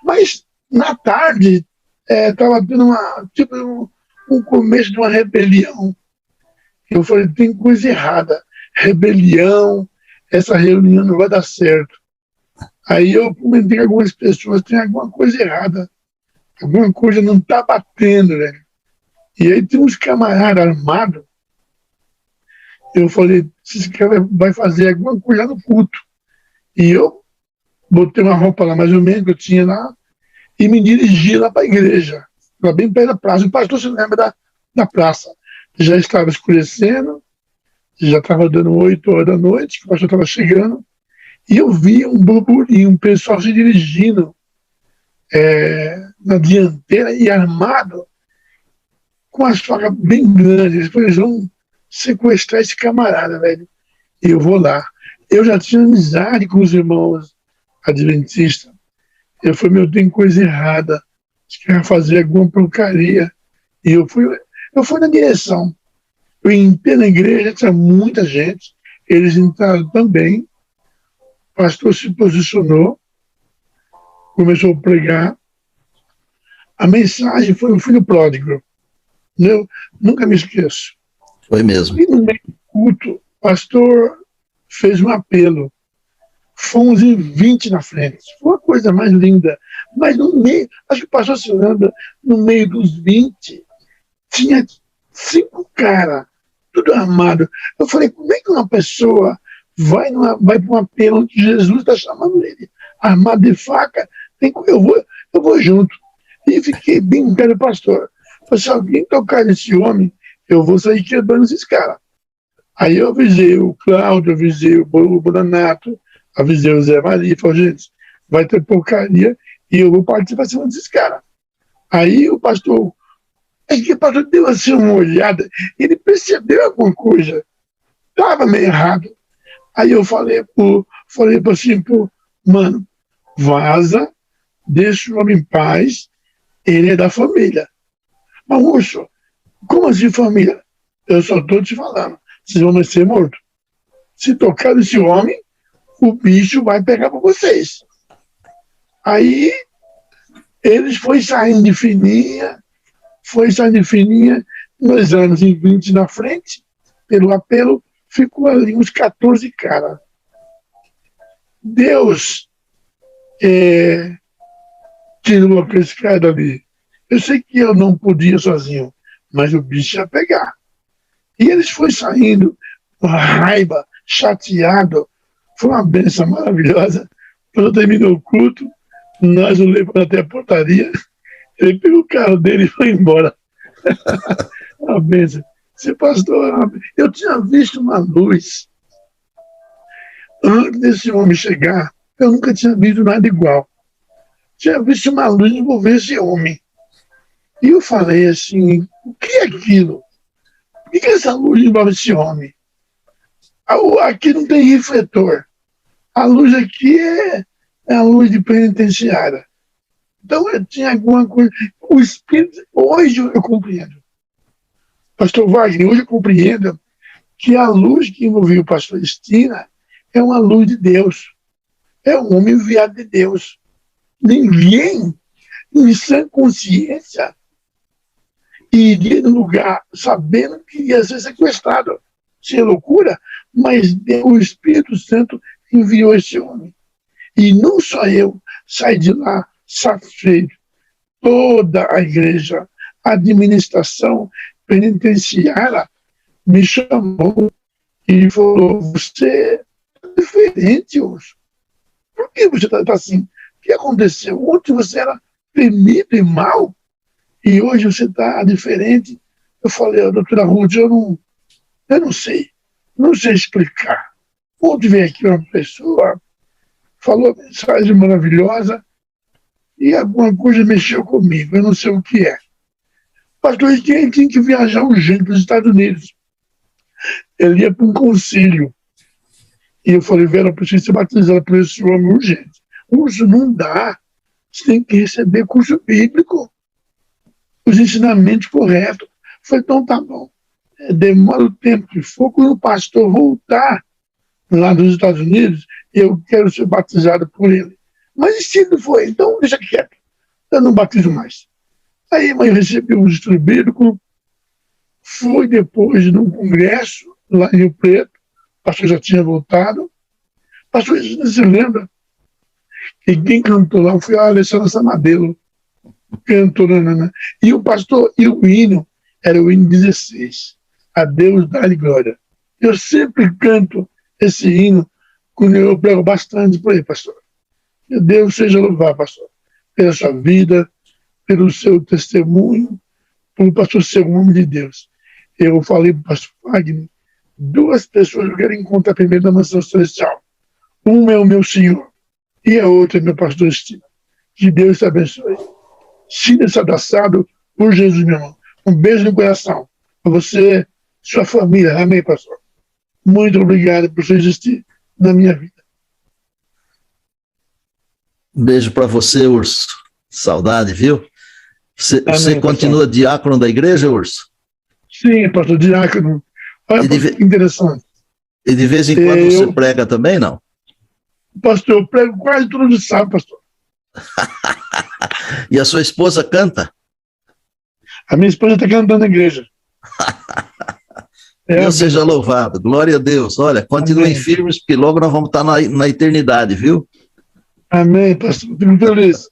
Mas na tarde, estava tendo um começo de uma rebelião. Eu falei, tem coisa errada. Rebelião, essa reunião não vai dar certo. Aí eu comentei com algumas pessoas, tem alguma coisa errada. Alguma coisa não está batendo, né? E aí tem uns camaradas armados. Eu falei, esse cara vai fazer alguma coisa no culto. E eu botei uma roupa lá, mais ou menos, que eu tinha lá, e me dirigi lá para a igreja, lá bem perto da praça. O pastor se lembra da praça. Já estava escurecendo, já estava dando 8 horas da noite, que o pastor estava chegando, e eu vi um burburinho, um pessoal se dirigindo na dianteira e armado, com as facas bem grandes. Eles vão sequestrar esse camarada, velho. E eu vou lá. Eu já tinha amizade com os irmãos adventistas. Eu falei, meu, tem coisa errada. Acho que vai fazer alguma porcaria. E eu fui na direção. Eu entrei na igreja, tinha muita gente. Eles entraram também. O pastor se posicionou, começou a pregar. A mensagem foi o filho pródigo. Eu nunca me esqueço. Foi mesmo. E no meio do culto, o pastor fez um apelo. Fomos em 20 na frente. Foi uma coisa mais linda. Mas no meio, acho que o pastor se lembra, no meio dos 20, tinha 5 caras, tudo armado. Eu falei, como é que uma pessoa vai para um apelo onde Jesus está chamando ele, armado de faca? Eu vou junto. E fiquei bem perto do pastor. Falei, se alguém tocar nesse homem, eu vou sair quebrando esses caras. Aí eu avisei o Cláudio, avisei o Bonanato, avisei o Zé Maria, falei, gente, vai ter porcaria e eu vou participar cima desses caras. Aí o pastor deu assim uma olhada, ele percebeu alguma coisa, estava meio errado. Aí eu falei assim, mano, vaza, deixa o homem em paz, ele é da família. Mas, moço, como assim família? Eu só estou te falando, vocês vão ser mortos. Se tocar nesse homem, o bicho vai pegar para vocês. Aí eles foi saindo de fininha, nós anos em 20 na frente, pelo apelo, ficou ali uns 14 caras. Deus tirou aqueles caras dali. Eu sei que eu não podia sozinho, mas o bicho ia pegar. E eles foram saindo com raiva, chateado. Foi uma benção maravilhosa. Quando terminou o culto, nós o levamos até a portaria. Ele pegou o carro dele e foi embora. Uma benção. Esse pastor, eu tinha visto uma luz. Antes desse homem chegar, eu nunca tinha visto nada igual. Tinha visto uma luz envolver esse homem. E eu falei assim, o que é aquilo? O que é essa luz envolve esse homem? Aqui não tem refletor. A luz aqui é a luz de penitenciária. Então eu tinha alguma coisa. O Espírito, hoje eu compreendo. Pastor Wagner, hoje eu compreendo que a luz que envolveu o pastor Estina é uma luz de Deus. É um homem enviado de Deus. Ninguém em sã consciência, e iria no lugar sabendo que ia ser sequestrado. Isso é loucura, mas o Espírito Santo enviou esse homem. E não só eu saí de lá satisfeito, toda a igreja, a administração penitenciária me chamou e falou: você é diferente hoje. Por que você está assim? O que aconteceu? Ontem você era temido e mal, e hoje você está diferente. Eu falei: doutora Ruth, eu não sei explicar. Ontem veio aqui uma pessoa, falou uma mensagem maravilhosa, e alguma coisa mexeu comigo, eu não sei o que é. Pastor, ele tinha que viajar urgente para os Estados Unidos. Ele ia para um concílio. E eu falei: Vera, eu preciso ser batizada por esse homem urgente. Curso não dá. Você tem que receber curso bíblico. Os ensinamentos corretos. Eu falei: então tá bom. Demora o tempo que for, quando o pastor voltar lá dos Estados Unidos, eu quero ser batizado por ele. Mas se não for, então deixa quieto. Eu não batizo mais. Aí, mas eu recebi um estudo bíblico, fui depois num congresso lá em Rio Preto, o pastor já tinha voltado. Pastor, você lembra? E quem cantou lá foi a Alessandra Samadelo, cantou, e o pastor, e o hino, era o hino 16, a Deus dá-lhe glória. Eu sempre canto esse hino, quando eu prego bastante por aí, pastor. Que Deus seja louvado, pastor, pela sua vida, pelo seu testemunho, pelo pastor ser um homem de Deus. Eu falei para o pastor Wagner, 2 pessoas eu quero encontrar primeiro na mansão celestial. Uma é o meu Senhor e a outra é meu pastor Estima. Que Deus te abençoe. Sinta-se abraçado por Jesus, meu irmão. Um beijo no coração para você, sua família. Amém, pastor? Muito obrigado por você existir na minha vida. Um beijo para você, Urso. Saudade, viu? Você Amém, continua pastor. diácono da igreja, Urso? Sim, pastor diácono. Olha, que interessante. E de vez em quando você prega também, não? Pastor, eu prego quase todo de sábado, pastor. E a sua esposa canta? A minha esposa está cantando na igreja. Deus seja louvado, glória a Deus. Olha, continuem firmes, porque logo nós vamos estar na eternidade, viu? Amém, pastor. Fico muito feliz.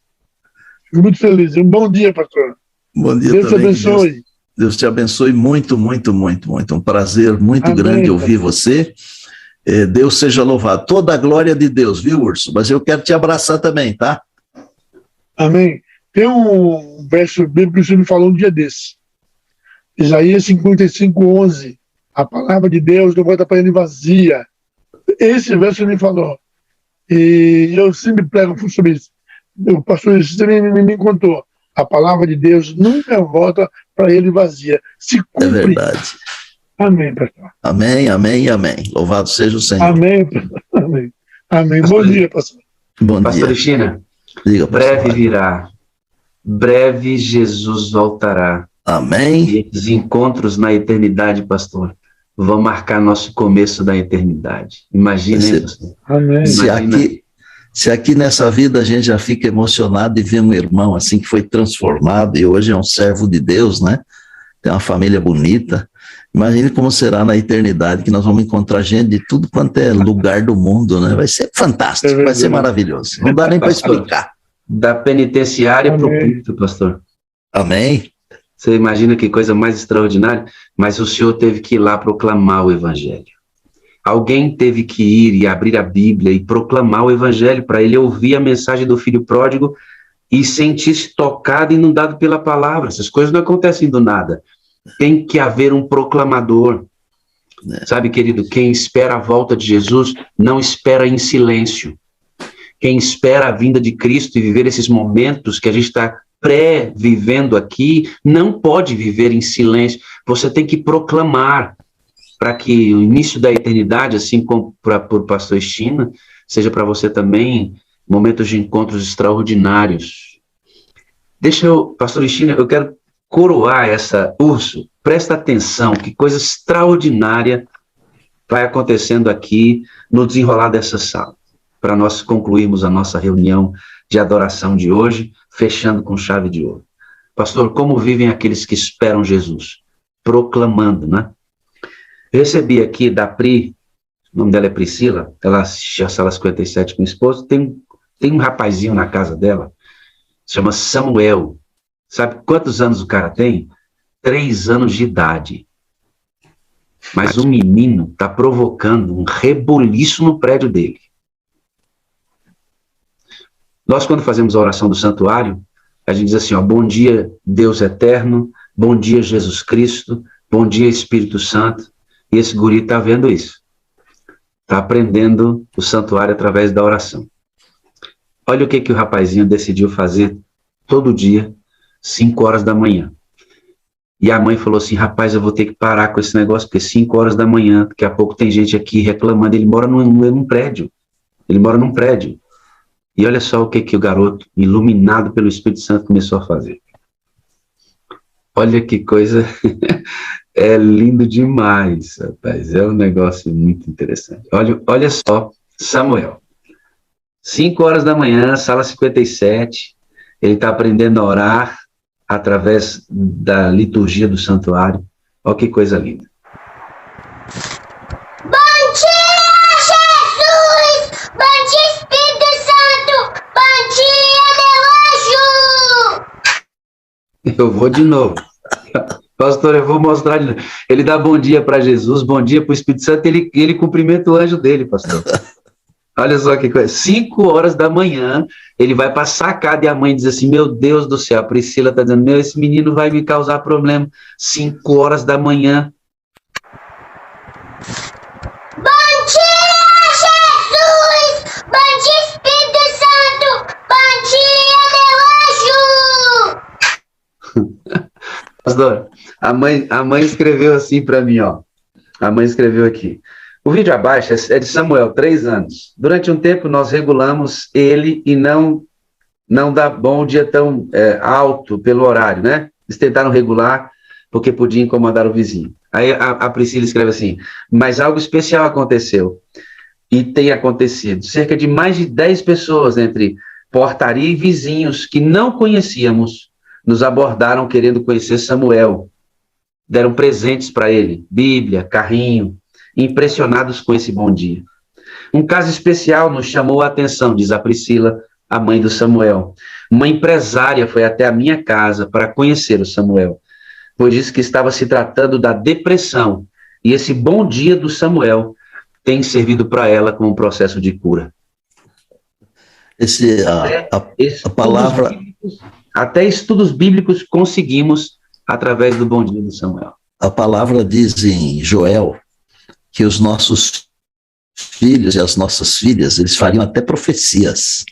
Fico muito feliz. Um bom dia, pastor. Bom dia Deus também. te abençoe. Deus te abençoe muito, muito, muito, muito. Um prazer muito Amém, grande ouvir pastor. você. Deus seja louvado. Toda a glória de Deus, viu, Urso? Mas eu quero te abraçar também, tá? Amém. Tem um verso bíblico que você me falou um dia desse. Isaías 55:11. A palavra de Deus não volta para ele vazia. Esse verso você me falou. E eu sempre prego sobre isso. O pastor me contou. A palavra de Deus nunca volta para ele vazia. Se cumpre. É verdade. Amém, pastor. Amém, amém e amém. Louvado seja o Senhor. Amém, pastor. Amém. Amém. Bom dia, pastor. Bom Pastor dia. Cristina, Diga, pastor. breve virá. Breve Jesus voltará. Amém. E esses encontros na eternidade, pastor, vão marcar nosso começo da eternidade. Imagina, hein, pastor? Amém. Se aqui nessa vida a gente já fica emocionado de ver um irmão assim que foi transformado e hoje é um servo de Deus, né? Tem uma família bonita. Imagine como será na eternidade, que nós vamos encontrar gente de tudo quanto é lugar do mundo, né? Vai ser fantástico, vai ser maravilhoso. Não dá nem para explicar. Da penitenciária para o púlpito, pastor. Amém. Você imagina que coisa mais extraordinária? Mas o senhor teve que ir lá proclamar o evangelho. Alguém teve que ir e abrir a Bíblia e proclamar o evangelho para ele ouvir a mensagem do filho pródigo e sentir-se tocado e inundado pela palavra. Essas coisas não acontecem do nada. Tem que haver um proclamador. Sabe, querido, quem espera a volta de Jesus não espera em silêncio. Quem espera a vinda de Cristo e viver esses momentos que a gente está pré-vivendo aqui, não pode viver em silêncio. Você tem que proclamar para que o início da eternidade, assim como para o pastor Estima, seja para você também momentos de encontros extraordinários. Pastor Estima, eu quero coroar essa, Urso, presta atenção, que coisa extraordinária vai acontecendo aqui no desenrolar dessa sala, para nós concluirmos a nossa reunião de adoração de hoje, fechando com chave de ouro. Pastor, como vivem aqueles que esperam Jesus? Proclamando, né? Eu recebi aqui da Pri, o nome dela é Priscila, ela assiste a Sala 57 com o esposo, tem um rapazinho na casa dela, chama Samuel. Sabe quantos anos o cara tem? 3 anos de idade. Mas o menino está provocando um rebuliço no prédio dele. Nós, quando fazemos a oração do santuário, a gente diz assim, ó, bom dia, Deus eterno, bom dia, Jesus Cristo, bom dia, Espírito Santo. E esse guri está vendo isso. Está aprendendo o santuário através da oração. Olha o que o rapazinho decidiu fazer todo dia, 5 horas da manhã. E a mãe falou assim, rapaz, eu vou ter que parar com esse negócio, porque 5 horas da manhã, daqui a pouco tem gente aqui reclamando, ele mora num prédio. Ele mora num prédio. E olha só o que o garoto, iluminado pelo Espírito Santo, começou a fazer. Olha que coisa, é lindo demais, rapaz, é um negócio muito interessante. Olha só, Samuel, 5 horas da manhã, sala 57, ele está aprendendo a orar através da liturgia do santuário. Olha que coisa linda. Bom dia, Jesus! Bom dia, Espírito Santo! Bom dia, meu anjo! Eu vou de novo. Pastor, eu vou mostrar. Ele dá bom dia para Jesus, bom dia para o Espírito Santo, ele cumprimenta o anjo dele, pastor. Olha só que coisa. 5 horas da manhã, ele vai para a sacada e a mãe diz assim, meu Deus do céu, a Priscila está dizendo, esse menino vai me causar problema. 5 horas da manhã. Bom dia, Jesus! Bom dia, Espírito Santo! Bom dia, meu anjo! Pastor, a mãe escreveu assim para mim, ó. A mãe escreveu aqui. O vídeo abaixo é de Samuel, 3 anos. Durante um tempo nós regulamos ele e não dá bom dia tão alto pelo horário, né? Eles tentaram regular porque podia incomodar o vizinho. Aí a Priscila escreve assim, mas algo especial aconteceu. E tem acontecido. Cerca de mais de 10 pessoas entre portaria e vizinhos que não conhecíamos nos abordaram querendo conhecer Samuel. Deram presentes para ele, Bíblia, carrinho, impressionados com esse bom dia. Um caso especial nos chamou a atenção, diz a Priscila, a mãe do Samuel. Uma empresária foi até a minha casa para conhecer o Samuel, pois disse que estava se tratando da depressão, e esse bom dia do Samuel tem servido para ela como um processo de cura. A palavra... Até estudos bíblicos conseguimos através do bom dia do Samuel. A palavra diz em Joel que os nossos filhos e as nossas filhas, eles fariam até profecias.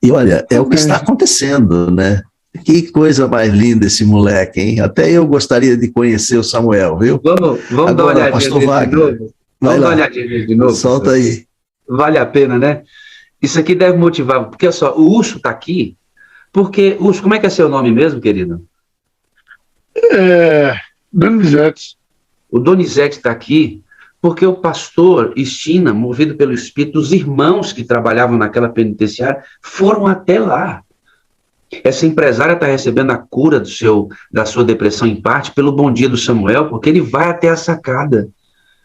E olha, é o que está acontecendo, né? Que coisa mais linda esse moleque, hein? Até eu gostaria de conhecer o Samuel, viu? Vamos agora, dar uma olhadinha Pastor de Wagner, novo? Vamos dar uma olhadinha de novo? Solta pastor. aí. Vale a pena, né? Isso aqui deve motivar, porque só, o Urso está aqui, porque, Urso, como é que é seu nome mesmo, querido? Donizete. O Donizete está aqui porque o pastor Estina, movido pelo Espírito, os irmãos que trabalhavam naquela penitenciária foram até lá. Essa empresária está recebendo a cura da sua depressão em parte pelo bom dia do Samuel, porque ele vai até a sacada.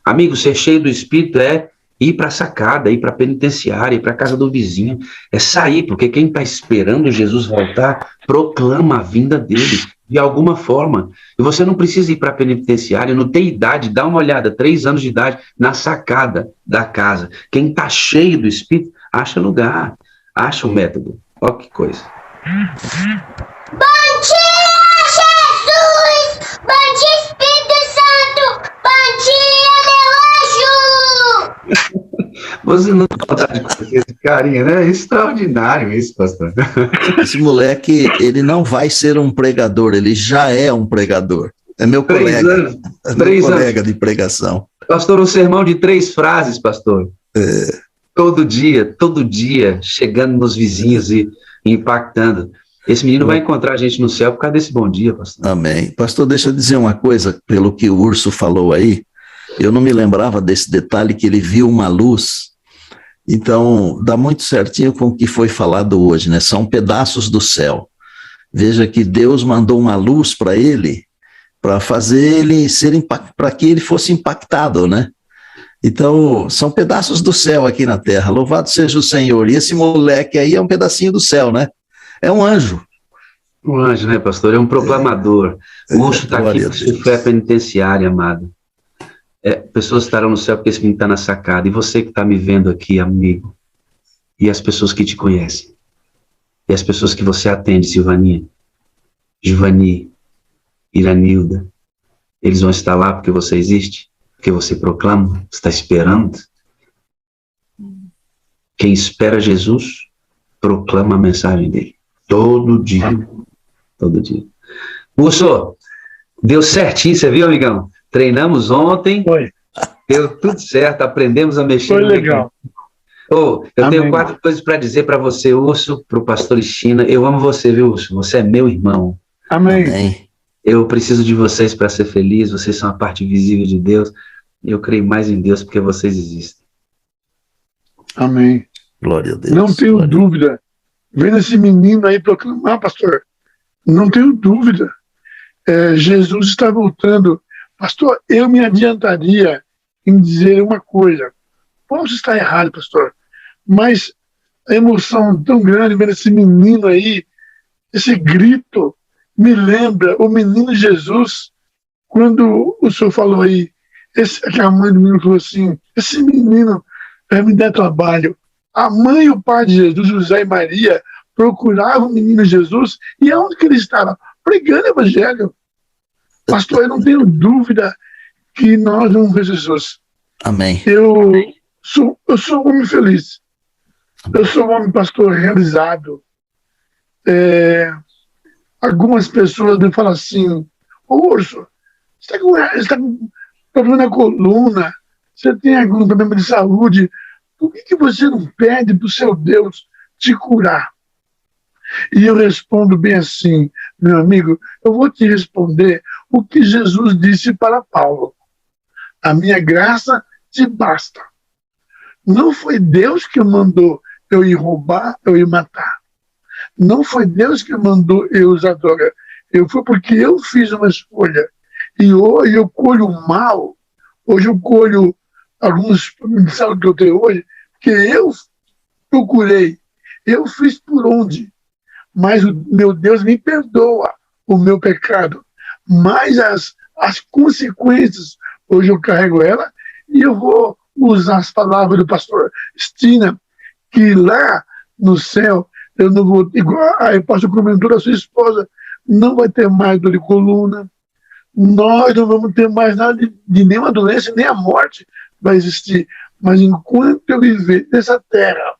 Amigo, ser cheio do Espírito é ir para a sacada, ir para a penitenciária, ir para a casa do vizinho, é sair, porque quem está esperando Jesus voltar proclama a vinda dele, de alguma forma. E você não precisa ir para a penitenciária, não tem idade, dá uma olhada, 3 anos de idade, na sacada da casa. Quem está cheio do Espírito, acha lugar, acha o método. Olha que coisa. Bom dia, Jesus! Bom dia, Espírito Santo! Bom dia, meu anjo! Você não tem vontade de conhecer esse carinha, né? Extraordinário isso, pastor. Esse moleque, ele não vai ser um pregador, ele já é um pregador. É meu 3 colega. anos. É 3 meu colega anos. de pregação. Pastor, um sermão de 3 frases, pastor. Todo dia, chegando nos vizinhos e impactando. Esse menino vai encontrar a gente no céu por causa desse bom dia, pastor. Amém. Pastor, deixa eu dizer uma coisa, pelo que o Urso falou aí, eu não me lembrava desse detalhe que ele viu uma luz Então, dá muito certinho com o que foi falado hoje, né? São pedaços do céu. Veja que Deus mandou uma luz para ele, para fazer ele ser para que ele fosse impactado, né? Então, são pedaços do céu aqui na terra. Louvado seja o Senhor. E esse moleque aí é um pedacinho do céu, né? É um anjo. Um anjo, né, pastor? É um proclamador. O Urso está aqui para sua fé penitenciária, amado. Pessoas estarão no céu porque esse menino está na sacada. E você que está me vendo aqui, amigo, e as pessoas que te conhecem, e as pessoas que você atende, Silvaninha, Giovani, Iranilda, eles vão estar lá porque você existe, porque você proclama, está esperando. Quem espera Jesus, proclama a mensagem dele. Todo dia. Todo dia. Urso, deu certinho, você viu, amigão? Treinamos ontem. Foi. Deu tudo certo, aprendemos a mexer. Foi legal. Eu tenho 4 coisas para dizer para você, Urso, para o pastor China. Eu amo você, viu, Urso? Você é meu irmão. Amém. Amém. Eu preciso de vocês para ser feliz. Vocês são a parte visível de Deus. Eu creio mais em Deus porque vocês existem. Amém. Glória a Deus. Não tenho dúvida. Vendo esse menino aí proclamar, pastor, não tenho dúvida. Jesus está voltando. Pastor, eu me adiantaria em dizer uma coisa. Posso estar errado, pastor, mas a emoção tão grande vendo esse menino aí, esse grito, me lembra o menino Jesus, quando o senhor falou aí, a mãe do menino falou assim, esse menino vai me dar trabalho. A mãe e o pai de Jesus, José e Maria, procuravam o menino Jesus, e aonde que ele estava? Pregando o evangelho. Pastor, eu não tenho dúvida que nós vamos ver Jesus. Amém. Eu sou um homem feliz. Eu sou um homem, pastor, realizado. Algumas pessoas me falam assim, ô Urso, você está com problema na coluna, você tem algum problema de saúde, por que você não pede para o seu Deus te curar? E eu respondo bem assim, meu amigo, eu vou te responder o que Jesus disse para Paulo. A minha graça te basta. Não foi Deus que mandou eu ir roubar, eu ir matar. Não foi Deus que mandou eu usar droga. Foi porque eu fiz uma escolha. E hoje eu colho o mal. Hoje eu colho alguns problemas de saúde que eu tenho hoje, que eu procurei. Eu fiz por onde. Mas o meu Deus me perdoa o meu pecado. Mas as consequências, hoje eu carrego ela e eu vou usar as palavras do pastor Stina, que lá no céu, eu não vou, igual a pastor comentou, a sua esposa não vai ter mais dor de coluna, nós não vamos ter mais nada de nenhuma doença, nem a morte vai existir. Mas enquanto eu viver nessa terra,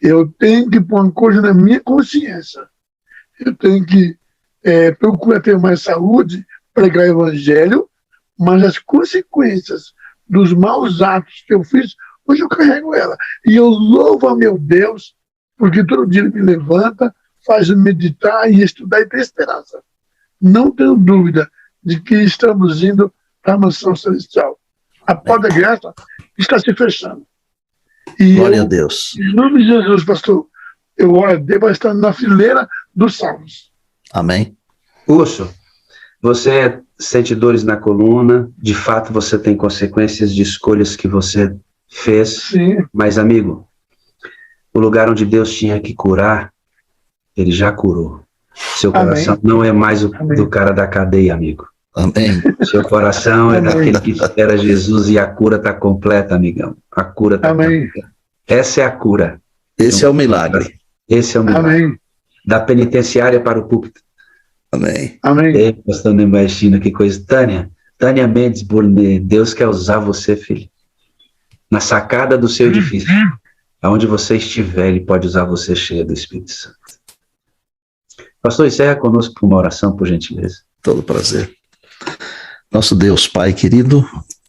eu tenho que pôr uma coisa na minha consciência. Eu tenho que procurar ter mais saúde, pregar o evangelho, mas as consequências dos maus atos que eu fiz, hoje eu carrego ela. E eu louvo a meu Deus, porque todo dia ele me levanta, faz meditar e estudar e ter esperança. Não tenho dúvida de que estamos indo para a mansão celestial. A porta da graça está se fechando. E glória a Deus. Em nome de Jesus, pastor, eu oro a Deus para estar na fileira dos salvos. Amém. Urso, você sente dores na coluna, de fato você tem consequências de escolhas que você fez. Sim. Mas, amigo, o lugar onde Deus tinha que curar, ele já curou. Seu coração não é mais o do cara da cadeia, amigo. Amém. Seu coração é daquele que espera Jesus e a cura está completa, amigão. A cura está completa. Essa é a cura. Esse é o milagre. Esse é o milagre. Amém. Da penitenciária para o púlpito. Amém. Amém. Ei, pastor Neymar China, que coisa. Tânia Mendes Burnet, Deus quer usar você, filho. Na sacada do seu edifício. Aonde você estiver, ele pode usar você cheia do Espírito Santo. Pastor, encerra conosco com uma oração, por gentileza. Todo prazer. Nosso Deus, Pai querido,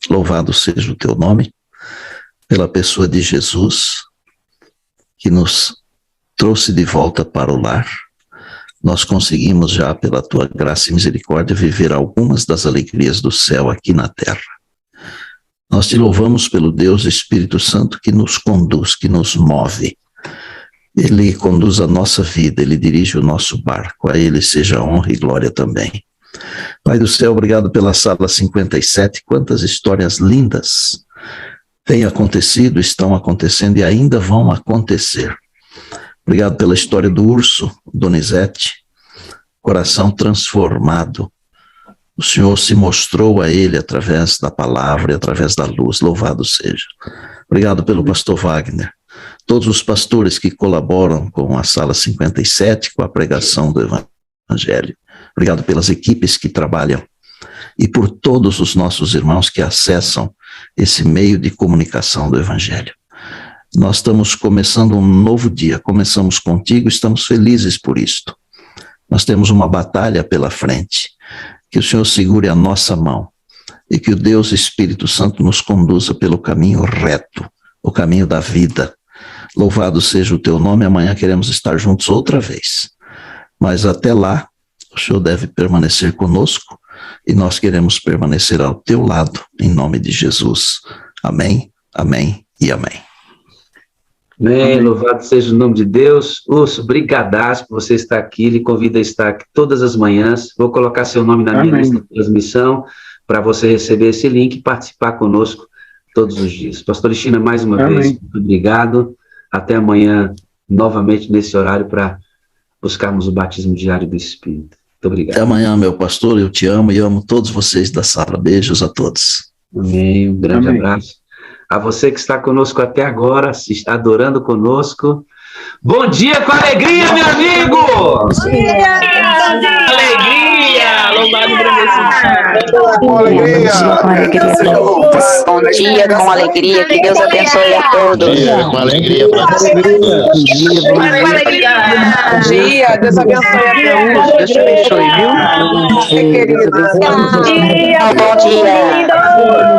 louvado seja o teu nome, pela pessoa de Jesus, que nos trouxe de volta para o lar. Nós conseguimos já, pela tua graça e misericórdia, viver algumas das alegrias do céu aqui na terra. Nós te louvamos pelo Deus Espírito Santo que nos conduz, que nos move. Ele conduz a nossa vida, ele dirige o nosso barco. A ele seja honra e glória também. Pai do céu, obrigado pela sala 57. Quantas histórias lindas têm acontecido, estão acontecendo e ainda vão acontecer. Obrigado pela história do urso, Donizete, coração transformado. O Senhor se mostrou a ele através da palavra e através da luz. Louvado seja. Obrigado pelo pastor Wagner. Todos os pastores que colaboram com a sala 57, com a pregação do Evangelho. Obrigado pelas equipes que trabalham e por todos os nossos irmãos que acessam esse meio de comunicação do Evangelho. Nós estamos começando um novo dia, começamos contigo, estamos felizes por isto. Nós temos uma batalha pela frente, que o Senhor segure a nossa mão e que o Deus Espírito Santo nos conduza pelo caminho reto, o caminho da vida. Louvado seja o teu nome, amanhã queremos estar juntos outra vez. Mas até lá, o Senhor deve permanecer conosco e nós queremos permanecer ao teu lado, em nome de Jesus. Amém, amém e amém. Amém, louvado seja o nome de Deus. Urso, brigadaço por você estar aqui, lhe convido a estar aqui todas as manhãs. Vou colocar seu nome na minha lista de transmissão para você receber esse link e participar conosco todos os dias. Pastor Cristina, mais uma vez, muito obrigado. Até amanhã, novamente nesse horário, para buscarmos o batismo diário do Espírito. Muito obrigado. Até amanhã, meu pastor, eu te amo e amo todos vocês da sala. Beijos a todos. Amém, um grande abraço. A você que está conosco até agora, adorando conosco. Bom dia com alegria, meu amigo! Bom dia! Alegria! Louvado e agradecido. Com alegria! Bom dia com alegria, que Deus abençoe a todos. Com alegria para você. Bom dia, Deus abençoe a todos. Deus te abençoe, viu? Bom dia!